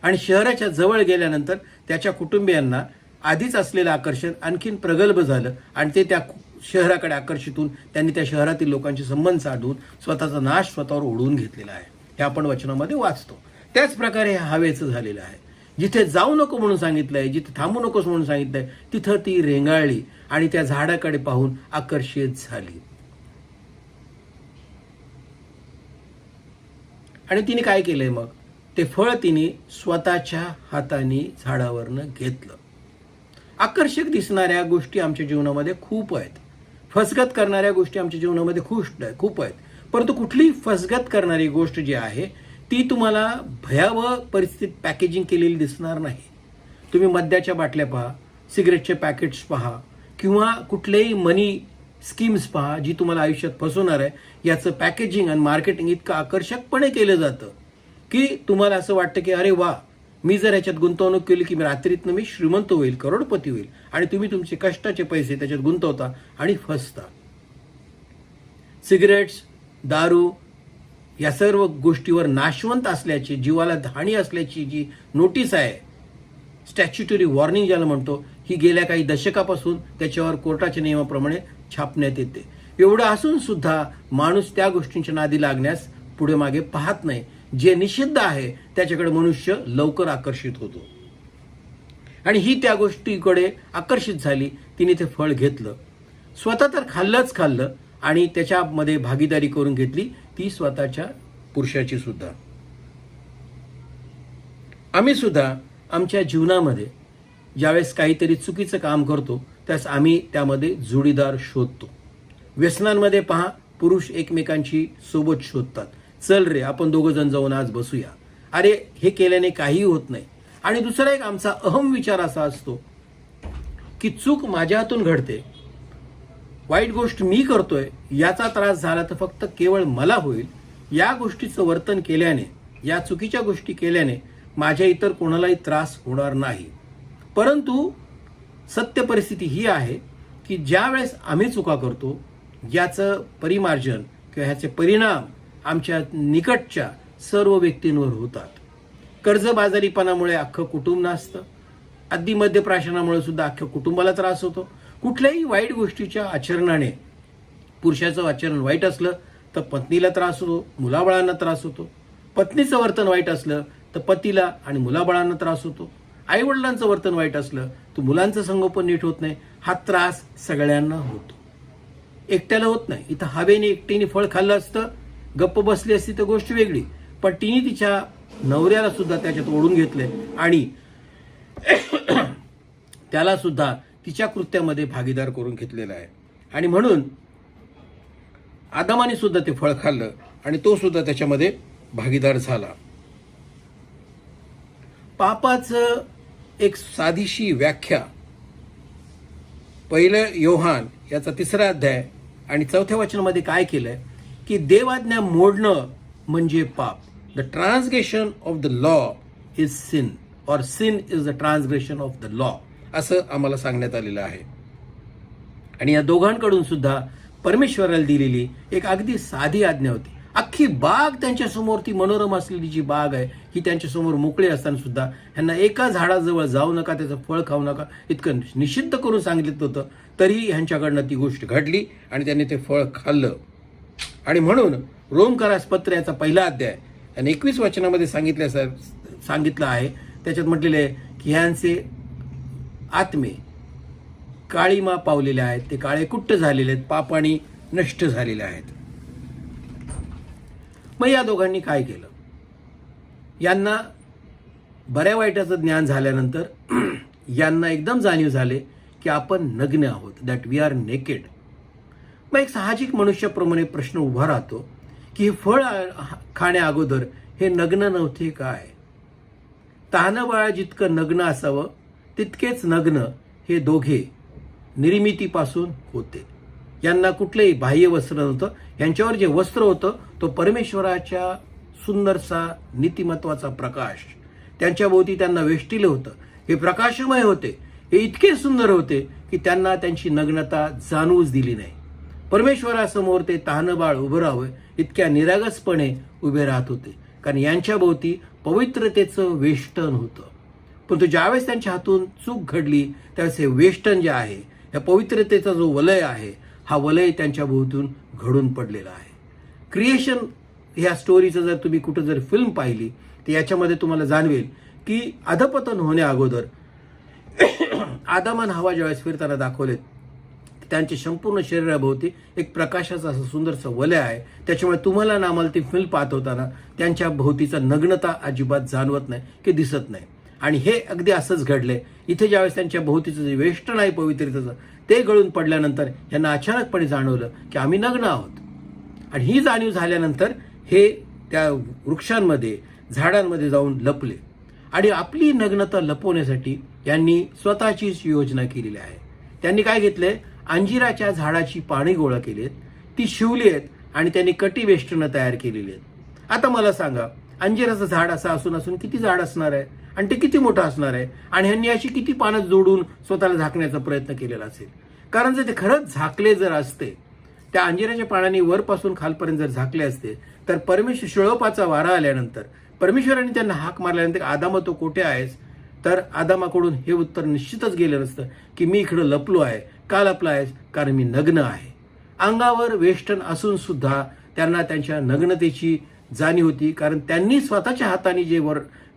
आणि शहराच्या जवळ गेल्यानंतर त्याच्या कुटुंबियांना आधीच असलेलं आकर्षण आणखीन प्रगल्भ झालं आणि ते त्या शहराकडे आकर्षित होऊन त्यांनी त्या शहरातील लोकांचे संबंध साधून स्वतःचा नाश स्वतःवर ओढवून घेतलेला आहे. हे आपण वचनामध्ये वाचतो. त्याच प्रकारे हे हवेचं झालेलं आहे. जिथे जाऊ नको म्हणून सांगितलंय, जिथे थांबू नकोस म्हणून सांगितलंय, तिथं ती रेंगाळली आणि त्या झाडाकडे पाहून आकर्षित झाली. आणि तिने काय केलंय मग, ते फळ तिने स्वतःच्या हाताने झाडावरनं घेतलं. आकर्षक दिसणाऱ्या गोष्टी आमच्या जीवनामध्ये खूप आहेत, फसगत करणाऱ्या गोष्टी आमच्या जीवनामध्ये खूप आहेत, परंतु कुठली फसगत करणारी गोष्ट जी आहे ती तुम्हाला भयावह परिस्थितीत पॅकेजिंग केलेली दिसणार नाही. तुम्ही मद्याच्या बाटल्या पहा, सिगरेटचे पॅकेट्स पहा किंवा कुठलेही मनी स्कीम्स पहा जी तुम्हाला आयुष्यात फसवणार आहे. याचं पॅकेजिंग आणि मार्केटिंग इतकं आकर्षकपणे केलं जातं की तुम्हाला असं वाटतं की अरे वा, मी जर ह्याच्यात गुंतवणूक केली की रात्रीतनं मी श्रीमंत होईल, करोडपती होईल. आणि तुम्ही तुमचे कष्टाचे पैसे त्याच्यात गुंतवता आणि फसता. सिगरेट्स, दारू या सर्व गोष्टीवर नाशवंत असल्याची, जीवाला हानी असल्याची जी नोटीस आहे, स्टॅच्युटरी वॉर्निंग ज्याला म्हणतो, ही गेल्या काही दशकापासून त्याच्यावर कोर्टाच्या नियमाप्रमाणे छापण्यात येते. एवढं असून सुद्धा माणूस त्या गोष्टींच्या नादी लागण्यास पुढे मागे पाहत नाही. जे निषिद्ध आहे त्याच्याकडे मनुष्य लवकर आकर्षित होतो आणि ही त्या गोष्टीकडे आकर्षित झाली. तिने ते फळ घेतलं, स्वतः तर खाल्लं आणि त्याच्यामध्ये भागीदारी करून घेतली ती स्वतःच्या पुरुषाची सुद्धा. आम्ही सुद्धा आमच्या जीवनामध्ये ज्यावेळेस काहीतरी चुकीचं काम करतो त्यास आम्ही त्यामध्ये जोडीदार शोधतो. व्यसनांमध्ये पहा, पुरुष एकमेकांची सोबत शोधतात. चल रे आपण दोघं जण जाऊन आज बसूया. अरे हे केल्याने काही होत नाही. आणि दुसरा एक आमचा अहम विचार असा असतो की चूक माझ्या हातून घडते, वाईट गोष्ट मी करतोय, याचा त्रास झाला तर फक्त केवळ मला होईल. या गोष्टीचं वर्तन केल्याने, या चुकीच्या गोष्टी केल्याने माझ्या इतर कोणालाही त्रास होणार नाही. परंतु सत्य परिस्थिती ही आहे की ज्या वेळेस आम्ही चुका करतो याचं परिमार्जन किंवा ह्याचे परिणाम आमच्या निकटच्या सर्व व्यक्तींवर होतात. कर्जबाजारीपणामुळे अख्खं कुटुंब नासतं. अगदी मद्यप्राशनामुळे सुद्धा अख्ख्या कुटुंबाला त्रास होतो. कुठल्याही वाईट गोष्टीच्या आचरणाने, पुरुषाचं आचरण वाईट असलं तर पत्नीला त्रास होतो, मुलाबाळांना त्रास होतो. पत्नीचं वर्तन वाईट असलं तर पतीला आणि मुलाबाळांना त्रास होतो. आईवडिलांचं वर्तन वाईट असलं तर मुलांचं संगोपन नीट होत नाही. हा त्रास सगळ्यांना होतो, एकट्याला होत नाही. इथं हवेने एकटीने फळ खाल्लं असतं, गप्प बसली असती तर गोष्ट वेगळी, पण तिने तिच्या नवऱ्याला सुद्धा त्याच्यात ओढून घेतले आणि त्याला सुद्धा तिच्या कृत्यामध्ये भागीदार करून घेतलेला आहे. आणि म्हणून आदामाने सुद्धा ते फळ खाल्लं आणि तो सुद्धा त्याच्यामध्ये भागीदार झाला. पापाचं एक साधीशी व्याख्या पहिलं योहान याचा 3रा अध्याय आणि 4थ्या वचनामध्ये काय केलंय की देवाज्ञा मोडणं म्हणजे पाप. The transgression of the law is sin, और sin is the transgression of the law, असं आम्हाला सांगण्यात आलेलं आहे. आणि या दोघांकडून सुद्धा परमेश्वराला दिलेली एक अगदी साधी आज्ञा होती. अख्खी बाग त्यांच्यासमोर, ती मनोरम असलेली जी बाग आहे ही त्यांच्यासमोर मोकळी असताना सुद्धा ह्यांना एका झाडाजवळ जाऊ नका, त्याचं फळ खाऊ नका, इतकं निषिद्ध करून सांगितलं होतं. तरी ह्यांच्याकडनं ती गोष्ट घडली आणि त्यांनी ते फळ खाल्लं. आणि म्हणून रोमकरास पत्र याचा 1 अध्याय आणि 21 वचनामध्ये सांगितलं आहे, त्याच्यात म्हटलेलं आहे की ह्यांचे आत्मे काळीमा पावलेले आहेत, ते काळे कुट्ट झालेले आहेत, पापाने नष्ट झालेले आहेत. मग या दोघांनी काय केलं? यांना बऱ्या वाईटाचं ज्ञान झाल्यानंतर यांना एकदम जाणीव झाले की आपण नग्न आहोत, दॅट वी आर नेकेड. मग एक साहजिक मनुष्याप्रमाणे प्रश्न उभा राहतो की हे फळ खाण्या अगोदर हे नग्न नव्हते काय? तहानं बाळ जितकं नग्न असावं तितकेच नग्न हे दोघे निर्मितीपासून होते. यांना कुठलंही बाह्य वस्त्र नव्हतं. यांच्यावर जे वस्त्र होतं तो परमेश्वराच्या सुंदरसा नीतिमत्वाचा प्रकाश त्यांच्या भोवती त्यांना वेष्टिलं होतं. हे प्रकाशमय होते, हे इतके सुंदर होते की त्यांना त्यांची नग्नता जाणवूच दिली नाही. परमेश्वरासमोर ते तहानं बाळ उभं राहावं इतक्या निरागसपणे उभे राहत होते, कारण यांच्या भोवती पवित्रतेचं वेष्टन होतं. परंतु ज्यावेळेस त्यांच्या हातून चूक घडली त्यावेळेस हे वेष्टन जे आहे, या पवित्रतेचा जो वलय आहे, हा वलय त्यांच्या भोवतून घडून पडलेला आहे. क्रिएशन ह्या स्टोरीचं जर तुम्ही कुठं जर फिल्म पाहिली तर याच्यामध्ये तुम्हाला जाणवेल की अधपतन होण्या अगोदर आदाम आणि हवा ज्यावेळेस फिरताना दाखवलेत, त्यांच्या संपूर्ण शरीराभोवती एक प्रकाशाचं असं सुंदरसं वलय आहे. त्याच्यामुळे तुम्हाला ना आम्हाला ती फिल्म पाहत होताना त्यांच्या भोवतीचा नग्नता अजिबात जाणवत नाही की दिसत नाही. आणि हे अगदी असंच घडलंय. इथे ज्यावेळेस त्यांच्या भोवतीचं जे वेष्टन आहे पवित्रतेचं ते गळून पडल्यानंतर यांना अचानकपणे जाणवलं की आम्ही नग्न आहोत. आणि ही जाणीव झाल्यानंतर हे त्या वृक्षांमध्ये, झाडांमध्ये जाऊन लपले आणि आपली नग्नता लपवण्यासाठी यांनी स्वतःचीच योजना केलेली आहे. त्यांनी काय घेतलंय? अंजिराच्या झाडाची पाने गोळा केलीत, ती शिवली आहेत आणि त्यांनी कटी वेष्टनं तयार केलेली आहेत. आता मला सांगा, अंजिराचं झाड असं असून किती झाड असणार आहे आणि ते किती मोठं असणार आहे आणि ह्यांनी अशी किती पानं जोडून स्वतःला झाकण्याचा प्रयत्न केलेला असेल. कारण जर ते खरंच झाकले जर असते, त्या अंजिराच्या पानांनी वरपासून खालपर्यंत जर झाकले असते तर परमेश्वर शिळोपाचा वारा आल्यानंतर परमेश्वरांनी त्यांना हाक मारल्यानंतर आदामा तो कोठे आहेस, तर आदामाकडून हे उत्तर निश्चितच गेलं नसतं की मी इकडं लपलो आहे. का लपला आहेस? कारण मी नग्न आहे. अंगावर वेष्टन असून सुद्धा त्यांना त्यांच्या नग्नतेची जाणीव होती, कारण त्यांनी स्वतःच्या हाताने जे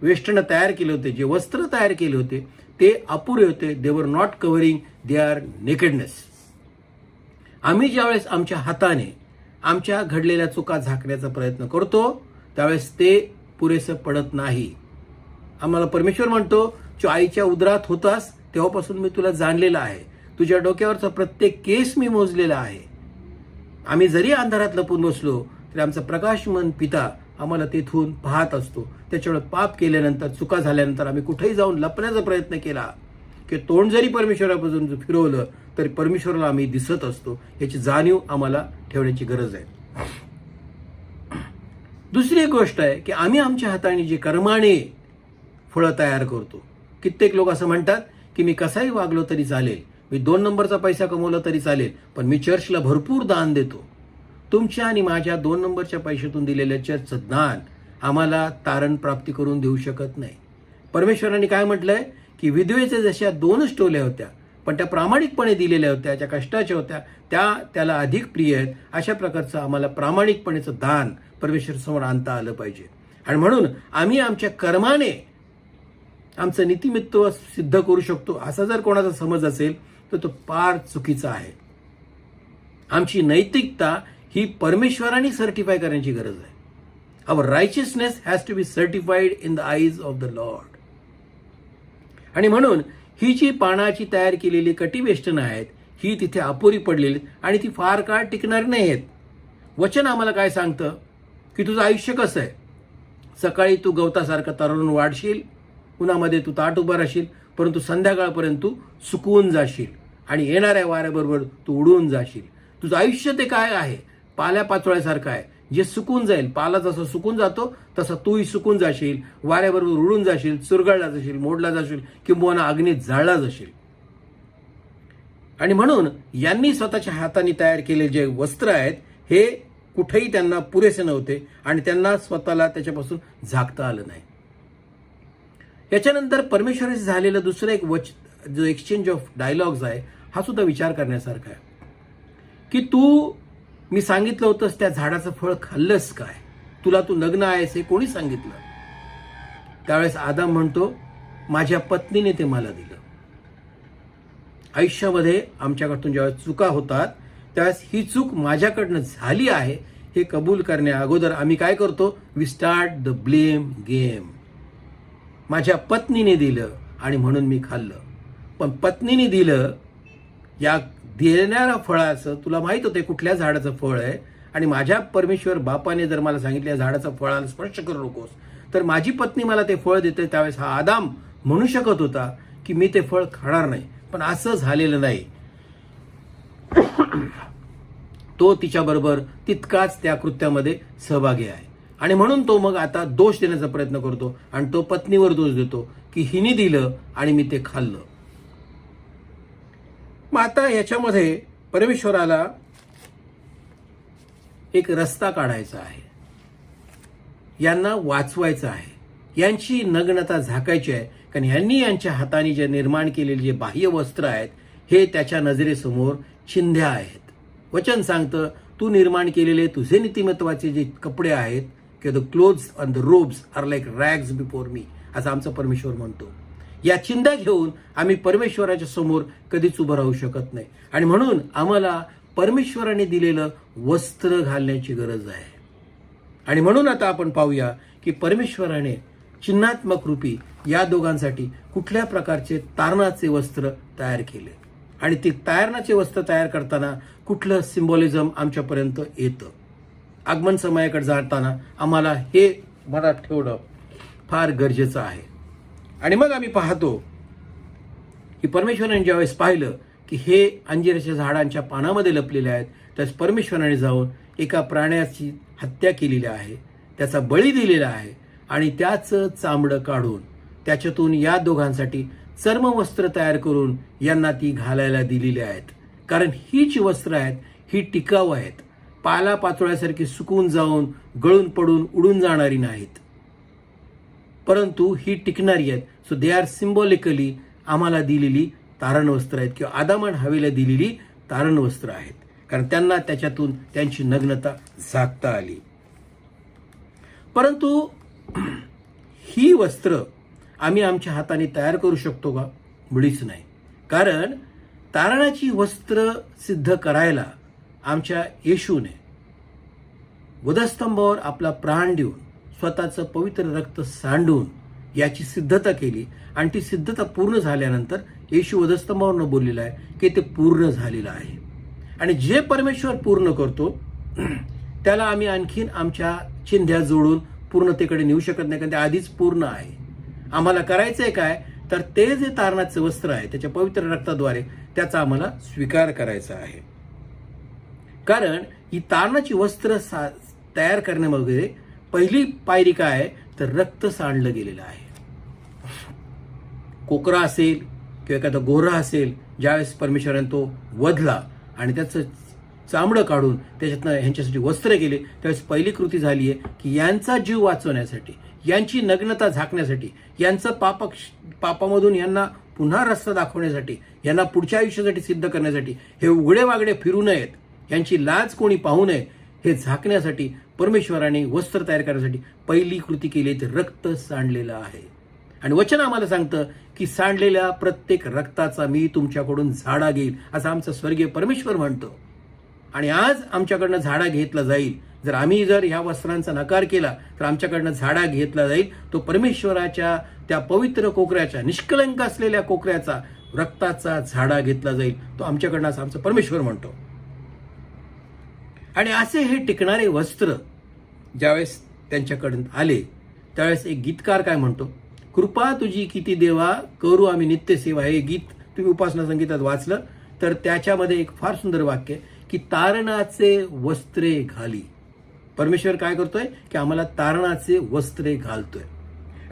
वेष्टन तयार केले होते, जे वस्त्र तयार केले होते ते अपुरे होते. दे were not covering there nakedness. आम्ही ज्यावेळेस आमच्या हाताने आमच्या घडलेल्या चुका झाकण्याचा प्रयत्न करतो त्यावेळेस ते पुरेसं पडत नाही. आम्हाला परमेश्वर म्हणतो, तू आईच्या उदरात होतास तेव्हापासून मी तुला जाणलेला आहे, तुझ्या डोक्यावरचा प्रत्येक केस मी मोजलेला आहे. आम्ही जरी अंधारात लपून बसलो तरी आमचा प्रकाशमान पिता आम्हाला तेथून पाहत असतो. त्याच्यामुळे पाप केल्यानंतर, चुका झाल्यानंतर आम्ही कुठेही जाऊन लपण्याचा प्रयत्न केला की तोंड जरी परमेश्वरापासून फिरवलं तरी परमेश्वराला आम्ही दिसत असतो. याची जाणीव आम्हाला ठेवण्याची गरज आहे. दुसरी एक गोष्ट आहे की आम्ही आमच्या हाताने जे कर्माने फळं तयार करतो. कित्येक लोक असं म्हणतात की मी कसाही वागलो तरी चालेल, मी 2 नंबरचा पैसा कमवला तरी चालेल, पण मी चर्चला भरपूर दान देतो. तुमच्या आणि माझ्या 2 नंबरच्या पैशातून दिलेल्या चर्चचं दान आम्हाला तारण प्राप्ती करून देऊ शकत नाही. परमेश्वराने काय म्हटलंय की विधवेच्या जशा 2च टोल्या होत्या पण त्या प्रामाणिकपणे दिलेल्या होत्या, त्या कष्टाच्या होत्या, त्याला अधिक प्रिय आहेत. अशा प्रकारचं आम्हाला प्रामाणिकपणेचं दान परमेश्वरासमोर आणता आलं पाहिजे. आणि म्हणून आम्ही आमच्या कर्माने आमचं नीतिमत्व सिद्ध करू शकतो असा जर कोणाचा समज असेल तर तो फार चुकीचा आहे. आमची नैतिकता ही परमेश्वराने सर्टिफाय करण्याची गरज आहे. Our righteousness has to be certified in the eyes of the lord. आणि म्हणून ही जी पानाची तयार केलेली कटिवेष्टनं आहेत ही तिथे अपुरी पडलेली आणि ती फार काळ टिकणार नाही आहेत. वचन आम्हाला काय सांगतं की तुझं आयुष्य कसं आहे. सकाळी तू गवतासारखं तरुण वाढशील, उन्हामध्ये तू ताट उभं राहशील, परंतु संध्याकाळपर्यंत तू सुकवून जाशील आणि येणाऱ्या वाऱ्याबरोबर तू उडून जाशील. तुझं आयुष्य ते काय आहे, पाल्या पाचोळ्यासारखं आहे जे सुकून जाईल. पाला जसा सुकून जातो तसा तूही सुकून जाशील, वाऱ्याबरोबर उडून जाशील, चुरगळला जाशील, मोडला जाशील, किंबहुना अग्नीत जाळला जाशील. आणि म्हणून यांनी स्वतःच्या हाताने तयार केलेले जे वस्त्र आहेत हे कुठेही त्यांना पुरेसे नव्हते आणि त्यांना स्वतःला त्याच्यापासून झाकता आलं नाही. याच्यानंतर परमेश्वराशी झालेलं दुसरं एक जो एक्सचेंज ऑफ डायलॉग्स आहे हा सुद्धा विचार करण्यासारखा आहे की मी सांगितलं होतंस त्या झाडाचं फळ खाल्लंस काय, तुला तू नग्न आहेस हे कोणी सांगितलं. त्यावेळेस आदाम म्हणतो माझ्या पत्नीने ते मला दिलं. आयुष्यामध्ये आमच्याकडून जेव्हा चुका होतात त्यावेळेस ही चूक माझ्याकडनं झाली आहे हे कबूल करण्या अगोदर आम्ही काय करतो, we start the blame game. माझ्या पत्नीने दिलं आणि म्हणून मी खाल्लं. पण पत्नीने दिलं या देणाऱ्या फळाचं तुला माहित होते कुठल्या झाडाचं फळ आहे आणि माझ्या परमेश्वर बापाने जर मला सांगितलं या झाडाचा फळाला स्पर्श करू नकोस तर माझी पत्नी मला ते फळ देते. त्यावेळेस हा आदाम म्हणू शकत होता की मी ते फळ खाणार नाही, पण असं झालेलं नाही. तो तिच्याबरोबर तितकाच त्या कृत्यामध्ये सहभागी आहे आणि म्हणून तो मग आता दोष देण्याचा प्रयत्न करतो आणि तो पत्नीवर दोष देतो की हिने दिलं आणि मी ते खाल्लं. मग आता याच्यामध्ये परमेश्वराला एक रस्ता काढायचा आहे, यांना वाचवायचं आहे, यांची नग्नता झाकायची आहे. कारण यांनी यांच्या हाताने जे निर्माण केलेले जे बाह्य वस्त्र आहेत हे त्याच्या नजरेसमोर चिंध्या आहेत. वचन सांगतं तू निर्माण केलेले तुझे नीतिमत्वाचे जे कपडे आहेत की the clothes and the robes are like rags before me, असं आमचा परमेश्वर म्हणतो. या चिंध्या घेऊन आम्ही परमेश्वराच्या समोर कधीच उभं राहू शकत नाही आणि म्हणून आम्हाला परमेश्वराने दिलेलं वस्त्र घालण्याची गरज आहे. आणि म्हणून आता आपण पाहूया की परमेश्वराने चिन्हात्मक रूपी या दोघांसाठी कुठल्या प्रकारचे तारणाचे वस्त्र तयार केले आणि ते तारणाचे वस्त्र तयार करताना कुठलं सिम्बॉलिझम आमच्यापर्यंत येतं. आगमन समयाकडे जाताना आम्हाला हे मनात ठेवणं फार गरजेचं आहे. आणि मग आम्ही पाहतो की परमेश्वराने ज्यावेळेस पाहिलं की हे अंजिराच्या झाडांच्या पानामध्ये लपलेले आहेत त्यास परमेश्वराने जाऊन एका प्राण्याची हत्या केलेली आहे, त्याचा बळी दिलेला आहे आणि त्याचं चामडं काढून त्याच्यातून या दोघांसाठी चर्मवस्त्र तयार करून यांना ती घालायला दिलेली आहेत. कारण ही जी वस्त्र आहेत ही टिकाऊ आहेत, पाला पाचोळ्यासारखी सुकून जाऊन गळून पडून उडून जाणारी नाहीत, परंतु ही टिकणारी आहेत. सो दे आर सिम्बॉलिकली आम्हाला दिलेली तारण वस्त्र आहेत किंवा आदामान हवेला दिलेली तारण वस्त्र आहेत, कारण त्यांना त्याच्यातून त्यांची नग्नता झाकता आली. परंतु ही वस्त्र आम्ही आमच्या हाताने तयार करू शकतो का? मुळीच नाही. कारण तारणाची वस्त्र सिद्ध करायला आमच्या येशूने वधस्तंभावर आपला प्राण देऊन स्वतःचं पवित्र रक्त सांडून याची सिद्धता केली आणि ती सिद्धता पूर्ण झाल्यानंतर येशू वधस्तंभावर बोललेला आहे की ते पूर्ण झालेलं आहे. आणि जे परमेश्वर पूर्ण करतो त्याला आम्ही आणखीन आमच्या चिंध्या जोडून पूर्णतेकडे नेऊ शकत नाही, कारण ते आधीच पूर्ण आहे. आम्हाला करायचंय काय, तर ते जे तारणाचं वस्त्र आहे त्याच्या पवित्र रक्ताद्वारे त्याचा आम्हाला स्वीकार करायचा आहे. कारण ही तारणाची वस्त्र तयार करण्यामध्ये पहिली पायरी काय आहे, तर रक्त सांडलं गेलेलं आहे. कोकरा असेल किंवा एखादा गोरा असेल, ज्यावेळेस परमेश्वराने तो वधला आणि त्याचं चामडं काढून त्याच्यातनं ह्यांच्यासाठी वस्त्र केले, त्यावेळेस पहिली कृती झाली आहे की यांचा जीव वाचवण्यासाठी, यांची नग्नता झाकण्यासाठी, यांचं पापामधून यांना पुन्हा रस्ता दाखवण्यासाठी, यांना पुढच्या आयुष्यासाठी सिद्ध करण्यासाठी, हे उघडे वागडे फिरू नयेत, यांची लाज कोणी पाहू नये, हे झाकण्यासाठी परमेश्वराने वस्त्र तयार करण्यासाठी पहिली कृती केली, ते रक्त सांडलेलं आहे. आणि वचन आम्हाला सांगतं की सांडलेल्या प्रत्येक रक्ताचा मी तुमच्याकडून झाडा घेईल, असं आमचा स्वर्गीय परमेश्वर म्हणतो. आणि आज आमच्याकडनं झाडा घेतला जाईल. जर आम्ही ह्या वस्त्रांचा नकार केला तर आमच्याकडनं झाडा घेतला जाईल. तो परमेश्वराच्या त्या पवित्र कोकऱ्याच्या, निष्कलंक असलेल्या कोकऱ्याचा रक्ताचा झाडा घेतला जाईल. तो आमच्याकडनं असं आमचा परमेश्वर म्हणतो. आणि असे हे टिकणारे वस्त्र ज्यावेळेस त्यांच्याकडून आले त्यावेळेस एक गीतकार काय म्हणतो, कृपा तुझी किती देवा करू आम्ही नित्य सेवा. हे गीत तुम्ही उपासना संगीतात वाचलं तर त्याच्यामध्ये एक फार सुंदर वाक्य आहे की तारणाचे वस्त्रे घाली. परमेश्वर काय करतोय की आम्हाला तारणाचे वस्त्रे घालतोय.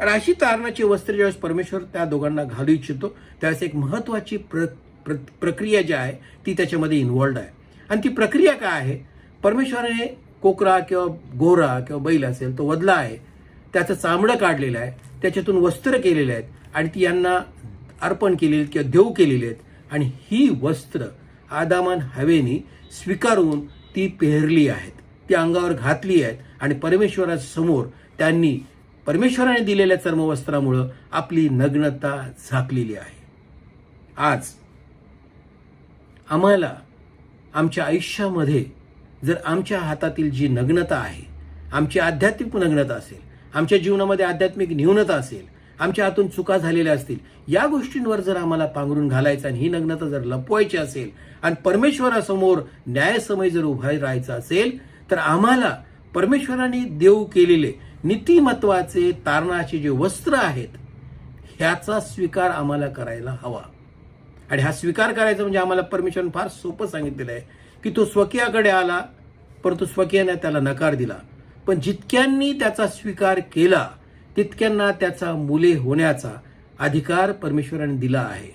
आणि अशी तारणाची वस्त्रे ज्यावेळेस परमेश्वर त्या दोघांना घालू इच्छितो त्यावेळेस एक महत्वाची प्रक्रिया जी आहे ती त्याच्यामध्ये इन्व्हॉल्ड आहे. आणि ती प्रक्रिया काय आहे, परमेश्वराने कोकरा किंवा गोरा किंवा बैल असेल तो वधला आहे, त्याचं चामडं काढलेलं आहे, त्याच्यातून वस्त्र केलेले आहेत आणि ती यांना अर्पण केलेली किंवा देऊ केलेली आहेत. आणि ही वस्त्र आदामान हवेनी स्वीकारून ती पेहरली आहेत, ती अंगावर घातली आहेत आणि परमेश्वराच्या समोर त्यांनी परमेश्वराने दिलेल्या चर्मवस्त्रामुळं आपली नग्नता झाकलेली आहे. आज आम्हाला आमच्या आयुष्यामध्ये जर आमच्या हातातील जी नग्नता आहे, आमची आध्यात्मिक नग्नता असेल, आमच्या जीवनामध्ये आध्यात्मिक न्यूनता असेल, आमच्या हातून चुका झालेल्या असतील, या गोष्टींवर जर आम्हाला पांघरून घालायचं आणि ही नग्नता जर लपवायची असेल आणि परमेश्वरासमोर न्यायसमय जर उभा राहायचं असेल तर आम्हाला परमेश्वराने देऊ केलेले नीतिमत्वाचे तारणाचे जे वस्त्र आहेत ह्याचा स्वीकार आम्हाला करायला हवा. आणि हा स्वीकार करायचा म्हणजे आम्हाला परमेश्वराने फार सोपं सांगितलेलं आहे की तो स्वकीयाकडे आला परंतु स्वकीयाने त्याला नकार दिला, पण जितक्यांनी त्याचा स्वीकार केला तितक्यांना त्याचा मुले होण्याचा अधिकार परमेश्वराने दिला आहे.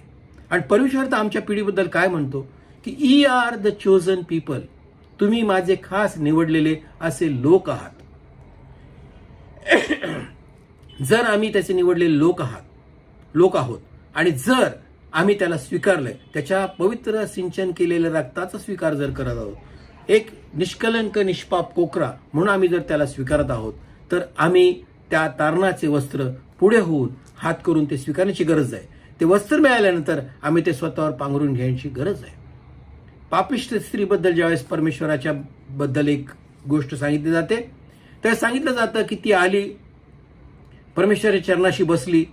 आणि परमेश्वर तर आमच्या पिढीबद्दल काय म्हणतो की we are the chosen people, तुम्ही माझे खास निवडलेले असे लोक आहात. जर आम्ही त्याचे निवडलेले लोक आहोत आणि जर आम्ही त्याला स्वीकारलंय, त्याच्या पवित्र सिंचन केलेल्या रक्ताचा स्वीकार जर करत आहोत, एक निष्कलंक निष्पाप कोकरा म्हणून आम्ही जर त्याला स्वीकारत आहोत तर आम्ही त्या तारणाचे वस्त्र पुढे होऊन हात करून ते स्वीकारण्याची गरज आहे. ते वस्त्र मिळाल्यानंतर आम्ही ते स्वतःवर पांघरून घ्यायची गरज आहे. पापिष्ट स्त्रीबद्दल ज्यावेळेस परमेश्वराच्या बद्दल एक गोष्ट सांगितली जाते तर सांगितलं जातं की ती आली, परमेश्वराच्या चरणाशी बसली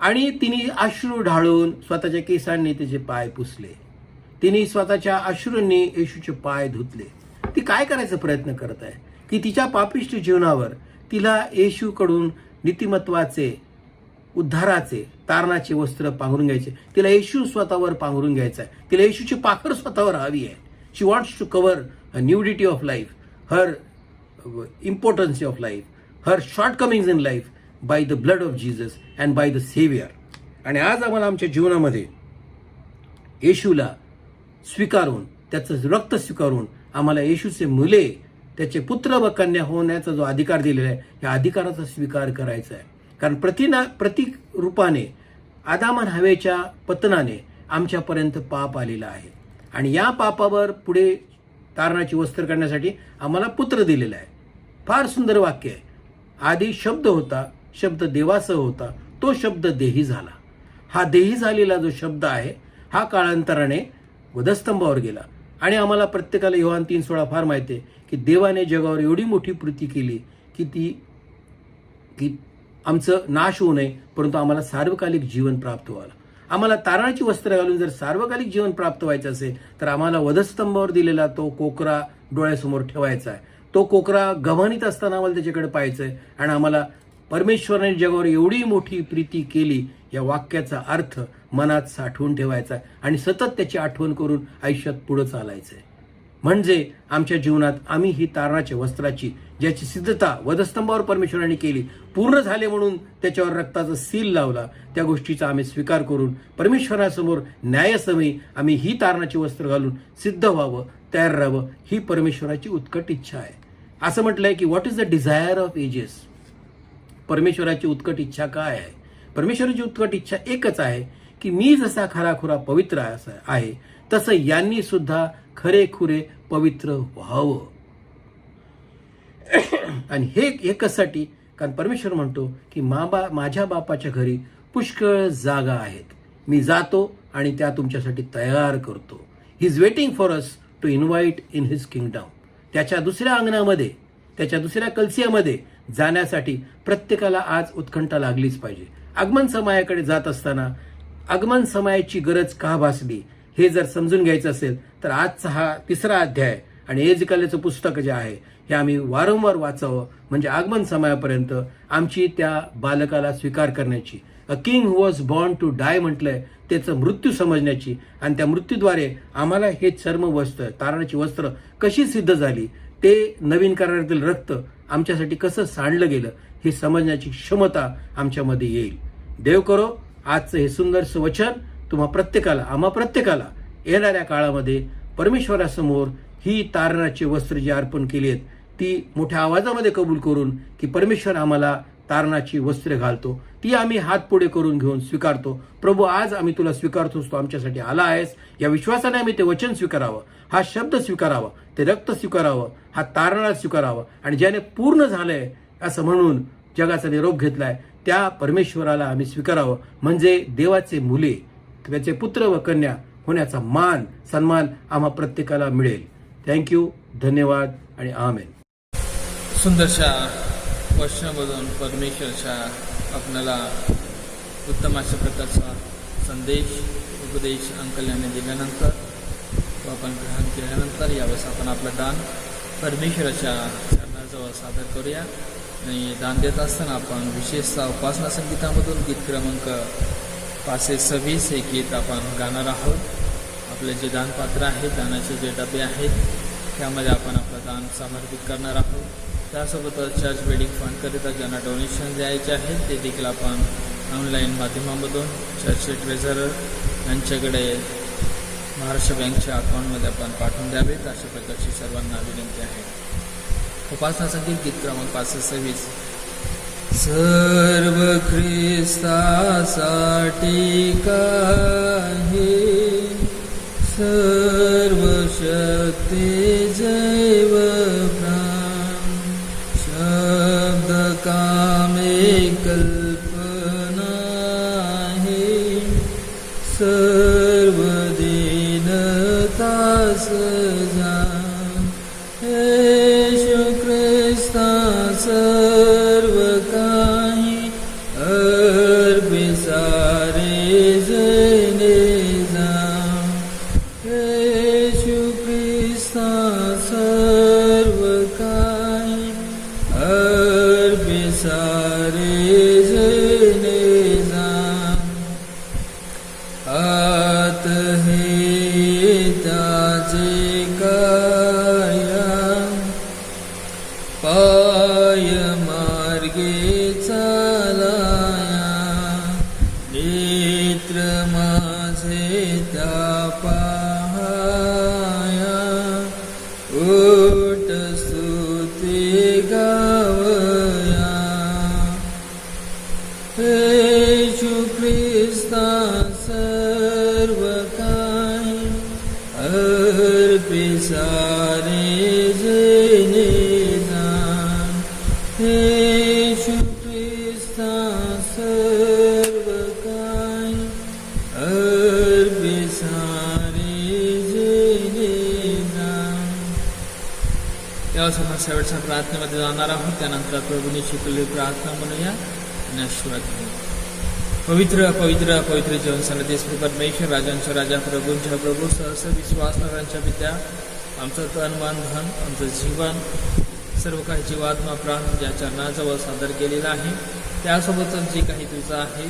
आणि तिने अश्रू ढाळून स्वतःच्या केसांनी तिचे पाय पुसले, तिने स्वतःच्या अश्रूंनी येशूचे पाय धुतले. ती काय करायचा प्रयत्न करत आहे की तिच्या पापिष्ट जीवनावर तिला येशूकडून नीतिमत्वाचे, उद्धाराचे, तारणाचे वस्त्र पांघरून घ्यायचे. तिला येशू स्वतःवर पांघरून घ्यायचा आहे. तिला येशूची पाखर स्वतःवर हवी आहे. She wants to cover her nudity of life, her importancy of life, her shortcomings in life by the blood of Jesus and by the saviour. आणि आज आम्हाला आमच्या जीवनामध्ये येशूला स्वीकारून, त्याचं रक्त स्वीकारून आम्हाला येशूचे मुले, त्याचे पुत्र व कन्या होण्याचा जो अधिकार दिलेला आहे या अधिकाराचा स्वीकार करायचा आहे. कारण प्रतीक रूपाने आदामान हवेच्या पतनाने आमच्यापर्यंत पाप आलेला आहे आणि या पापावर पुढे तारणाची वस्त्र करण्यासाठी आम्हाला पुत्र दिलेला आहे. फार सुंदर वाक्य आहे. आधी शब्द होता, शब्द देवासह होता, तो शब्द देही झाला. हा देही झालेला जो शब्द आहे हा काळांतराने वधस्तंभावर गेला. आणि आम्हाला प्रत्येकाला योहान 3:16 फार माहिती आहे की देवाने जगावर एवढी मोठी प्रीती केली की आमचं नाश होऊ नये परंतु आम्हाला सार्वकालिक जीवन प्राप्त व्हावं. आम्हाला तारणाची वस्त्र घालून जर सार्वकालिक जीवन प्राप्त व्हायचं असेल तर आम्हाला वधस्तंभावर दिलेला तो कोकरा डोळ्यासमोर ठेवायचा आहे. तो कोकरा गव्हाणीत असताना आम्हाला त्याच्याकडे पाहायचंय आणि आम्हाला परमेश्वराने जगावर एवढी मोठी प्रीती केली या वाक्याचा अर्थ मनात साठवून ठेवायचा आहे आणि सतत त्याची आठवण करून आयुष्यात पुढे चालायचंय. म्हणजे आमच्या जीवनात आम्ही ही तारणाच्या वस्त्राची ज्याची सिद्धता वधस्तंभावर परमेश्वराने केली पूर्ण झाले म्हणून त्याच्यावर रक्ताचा सील लावला त्या गोष्टीचा आम्ही स्वीकार करून परमेश्वरासमोर न्यायासमयी आम्ही ही तारणाची वस्त्र घालून सिद्ध व्हावं, तयार राहावं ही परमेश्वराची उत्कट इच्छा आहे. असं म्हटलंय की what is the desire of ages. परमेश्वराची उत्कट इच्छा काय आहे? परमेश्वराची उत्कट इच्छा एकच आहे की मी जसा खराखुरा पवित्र आहे तसं यांनी सुद्धा खरेखुरे पवित्र व्हावं. आणि हे एकसाठी कारण परमेश्वर म्हणतो की माझ्या बापाच्या घरी पुष्कळ जागा आहेत, मी जातो आणि त्या तुमच्यासाठी तयार करतो. He is waiting for us to invite in his kingdom. त्याच्या दुसऱ्या अंगणामध्ये, त्याच्या दुसऱ्या कलसियामध्ये जाण्यासाठी प्रत्येकाला आज उत्कंठा लागलीच पाहिजे. आगमन समयाकडे जात असताना आगमन समयाची गरज का भासली हे जर समजून घ्यायचं असेल तर आजचा हा 3रा अध्याय आणि एजकलेचं पुस्तक जे आहे हे आम्ही वारंवार वाचावं. म्हणजे आगमन समयापर्यंत आमची त्या बालकाला स्वीकार करण्याची, a king who was born to die म्हटलंय, त्याचं मृत्यू समजण्याची आणि त्या मृत्यूद्वारे आम्हाला हे चर्म वस्त्र, तारणाची वस्त्र कशी सिद्ध झाली, ते नवीन करारातील रक्त आमच्यासाठी कसं सांडलं गेलं हे समजण्याची क्षमता आमच्यामध्ये येईल. देव करो आजचं हे सुंदरसं वचन आम्हा प्रत्येकाला येणाऱ्या काळामध्ये परमेश्वरासमोर ही तारणाची वस्त्र जी अर्पण केली आहेत ती मोठ्या आवाजामध्ये कबूल करून की परमेश्वर आम्हाला तारणाची वस्त्रे घालतो, ती आम्ही हात पुढे करून घेऊन स्वीकारतो. प्रभू आज आम्ही तुला स्वीकारतोस, तू आमच्यासाठी आला आहेस. या विश्वासाने आम्ही ते वचन स्वीकारावं, हा शब्द स्वीकारावा, ते रक्त स्वीकारावं, हा तारणा स्वीकारावा आणि ज्याने पूर्ण झालंय असं म्हणून जगाचा निरोप घेतलाय त्या परमेश्वराला आम्ही स्वीकारावं. म्हणजे देवाचे मुले, त्याचे पुत्र व कन्या होण्याचा मान सन्मान आम्हा प्रत्येकाला मिळेल. थँक्यू, धन्यवाद आणि आमेन. सुंदरशा वचनामधून परमेश्वरच्या आपल्याला उत्तम अशा प्रकारचा संदेश, उपदेश अंकल यांनी दिल्यानंतर तो आपण ग्रहण केल्यानंतर यावेळेस आपण आपलं दान परमेश्वराच्या चरणाजवळ सादर करूया. आणि दान देत असताना आपण विशेषतः उपासना संगीतामधून गीत क्रमांक 526 हे गीत आपण गाणार आहोत. आपले जे दानपात्र आहेत, दानाचे जे डबे आहेत त्यामध्ये आपण आपलं दान समर्पित करणार आहोत. त्यासोबतच चर्च बिल्डिंग फंडकरिता ज्यांना डोनेशन द्यायचे आहेत ते देखील आपण ऑनलाईन माध्यमामधून चर्चचे ट्रेझरर यांच्याकडे महाराष्ट्र बँकच्या अकाउंटमध्ये आपण पाठवून द्यावेत अशा प्रकारची सर्वांना विनंती आहे. उपासना संगीत गीत क्रमांक 526. सर्व ख्रिस्तासाठी काही सर्व शक्ती जैव प्राण शब्द कामे कल्पना हे सर्व दीनता सजा येशू ख्रिस्ता सर्व काही अर्पे सारे जने जा. येशू ख्रिस्ता सर्व काही अर्पे सारे जने जा. आत हे त्याचे कार्या पाय मार्गे चालाया नेत्र माझे त्या पाहाया ओट स्तुती गावया. येशू ख्रिस्ता सर्व काही अर्पे सारे जने जाण. येशू ख्रिस्ता सर्व काही अर्पे सारे जने जाण. यावेळेस आपण शेवटच्या प्रार्थनेमध्ये जाणार आहोत. त्यानंतर प्रभूने शिकवलेली प्रार्थना म्हणूया आणि आशीर्वाद घेऊ. पवित्र पवित्र पवित्र जीवन सनदेश परमेश्वर राजांच्या राजा प्रभूंच्या प्रभू सहस विश्वासणाऱ्यांच्या पित्या आमचं तन मन धन आमचं जीवन सर्व काही जीवात्मा प्राण ज्या चरणाजवळ सादर केलेलं आहे त्यासोबतच जे काही तुझं आहे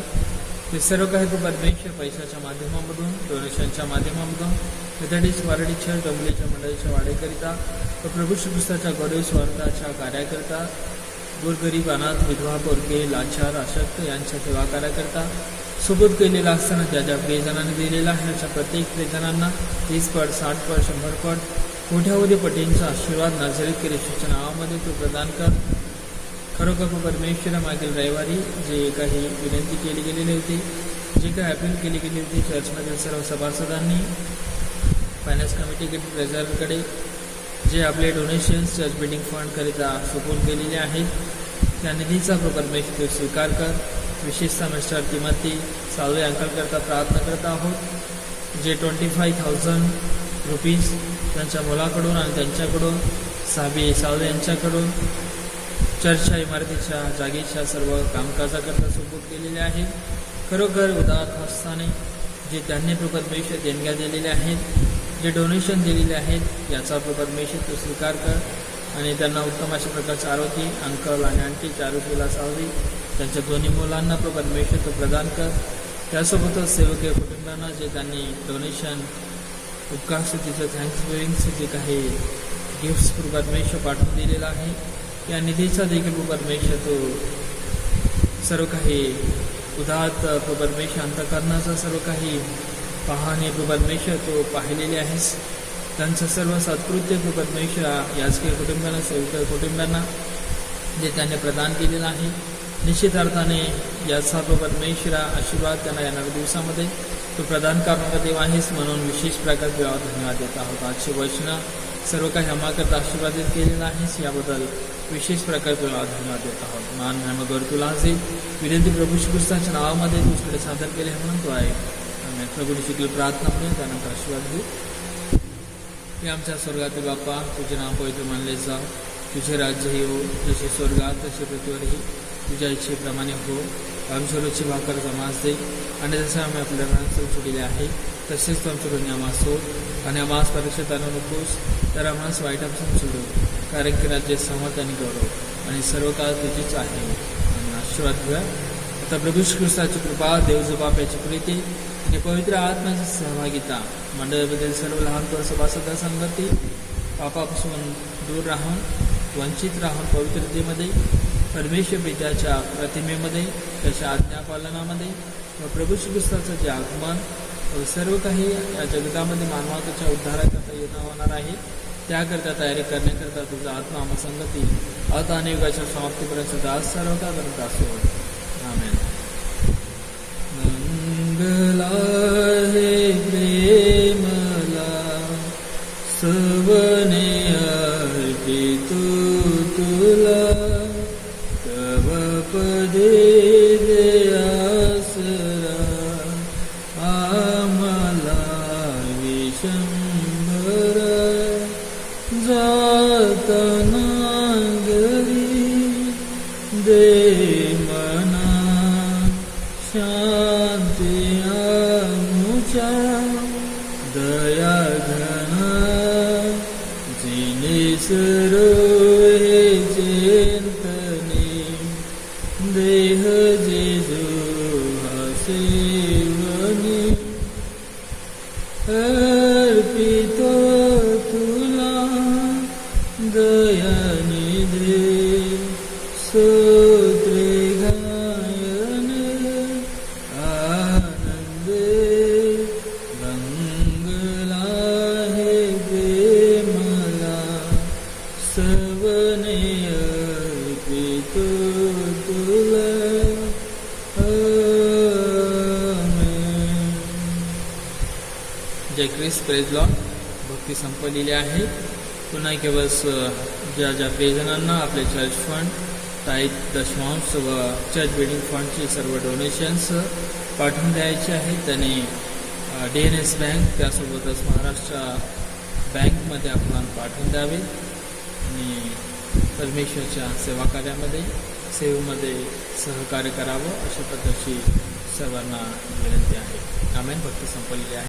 ते सर्व काही तू परमेश्वर पैशाच्या माध्यमामधून डोनेशनच्या माध्यमामधून मेथडिस्ट वारडी चर्च डोंबलीच्या मंडळीच्या वाढीकरिता व प्रभू श्रीकृष्णाच्या गौरव स्वार्थाच्या कार्याकरिता गोरगरीब अनाथ विधवा पोरके लाचार अशक्त यांच्या सेवा कार्याकरता सोबत केलेला असताना ज्या ज्या प्रियजनांनी दिलेला आहे अशा प्रत्येक प्रियजनांना 30 पट 60 पट 100 पट कोट्यावधी पटींचा आशीर्वाद नाझरेत ख्रिस्ताच्या नावामध्ये तू प्रदान कर. खरोखर परमेश्वर मागील रविवारी जे काही विनंती केली गेलेली होती जे काही अपील केली गेली होती चर्चमधील सर्व सभासदांनी फायनान्स कमिटी ट्रेझररकडे जे आपले डोनेशन्स चर्च बिल्डिंग फंडकरिता सुपूर्द केलेले आहेत त्या निधीचा परमेश्वर स्वीकार कर. विशेषतः मिस्टर तिमोथी साल्वे अंकलकरता प्रार्थना करत आहोत जे 25,000 रुपीज त्यांच्या मुलाकडून आणि त्यांच्याकडून साबी साल्वे यांच्याकडून चर्चच्या इमारतीच्या जागेच्या सर्व कामकाजाकरता सुपूर्द केलेले आहेत. खरोखर उदार हस्ताने जे त्यांनी परमेश्वर देणग्या दिलेल्या आहेत जे डोनेशन दिलेले आहेत याचा परमेश्वर तो स्वीकार कर आणि त्यांना उत्तम अशा प्रकारचे आरोग्य अंकल आणि आंटी चारुशीला सावली त्यांच्या दोन्ही मुलांना परमेश्वर तो प्रदान कर. त्यासोबतच सेवकीय कुटुंबांना जे त्यांनी डोनेशन उपकारस्तुतीचं थँक्सगिव्हिंगचं जे काही गिफ्ट्स परमेश्वर पाठवून दिलेलं आहे या निधीचा देखील परमेश्वर तो सर्व काही उदात परमेश्वर अंतःकरणाचा सर्व काही पाहणे परमेश्वर तो पाहिलेले आहेस. त्यांचं सर्व सत्कृत्य परमेश्वर याचकीय कुटुंबांना सेवकीय कुटुंबांना जे त्यांनी प्रदान केलेलं आहे निश्चित अर्थाने याचा परमेश्वर आशीर्वाद त्यांना येणाऱ्या दिवसामध्ये तो प्रदान करणारा देव आहेस म्हणून विशेष प्रकारे देवाला धन्यवाद देत आहोत. आजचे वचन सर्व काही आम्हाकरता आशीर्वादित केलेलं आहेस याबद्दल विशेष प्रकारे तुला धन्यवाद देत आहोत. मान महिमा तुला असेल विनंती प्रभू श्रीकृष्णाच्या नावामध्ये तुझकडे सादर केले म्हणून तो आहे. प्रभूने शिकली प्रार्थना म्हणून त्यानंतर आशीर्वाद घेऊ. हे आमच्या स्वर्गातील बाप्पा तुझे नाव पवित्र मानले जाव तुझे राज्य येऊ जसे स्वर्गात तसे पृथ्वीवरही तुझ्या इच्छेप्रमाणे हो. आमच्या रोजची भाकर जमास दे आणि जसं आम्ही आपल्या रानात सोडले आहे तसेच तू आमच्याकडून आम्हास हो आणि आम्हास परीक्षेत आणू नकोस तर आम्हास वाईटापासून सोडू कारण की राज्य समर्थ आणि गौरव आणि सर्व काळ तुझीच आहे. आणि आशीर्वाद घ्या आता प्रभू श्रीकृष्णाची कृपा देवजो बापाची प्रीती आणि पवित्र आत्म्याची सहभागिता मंडळाबद्दल सर्व लहान थोर सभासद संगती पापापासून दूर राहून वंचित राहून पवित्रतेमध्ये परमेश्वर पित्याच्या प्रतिमेमध्ये त्याच्या आज्ञापालनामध्ये व प्रभू श्रीकृष्णाचं जे आगमन व सर्व काही या जगतामध्ये मानवाच्या उद्धाराकरता येणं होणार आहे त्याकरता तयारी करण्याकरता तुझा आत्मा आम्हा संगती आता आणि युगाच्या समाप्तीपर्यंत दास सर्व का बनत असो. आमेन. मंगला हे प्रेमला सवने अर्पितो तुला तव पदे दे आसरा आम्हाला विशंभर जातना घरी दे मना शांती आमुच्या दया घना जिने सरोहे चेतने देह जेजो सेवनी अर्पितो तुला दयानिधे स्तोत्रे गायन आनंदे मंगला हे प्रेमला सवने अर्पितो तुला. जय ख्रिस्त. Praise Lord. भक्ती संपलेली आहे. पुन्हा केवळ ज्या ज्या प्रियजनांना आपले चर्च फंड टाईट दशमांश व चर्च बिल्डिंग फंडचे सर्व डोनेशन्स पाठवून द्यायचे आहेत त्यांनी DNS बँक त्यासोबतच महाराष्ट्र बँकमध्ये आपण पाठवून द्यावे आणि परमेश्वरच्या सेवा कार्यामध्ये सेवेमध्ये सहकार्य करावं अशा प्रकारची सर्वांना विनंती आहे. आमेन. भक्ती संपलेली आहे.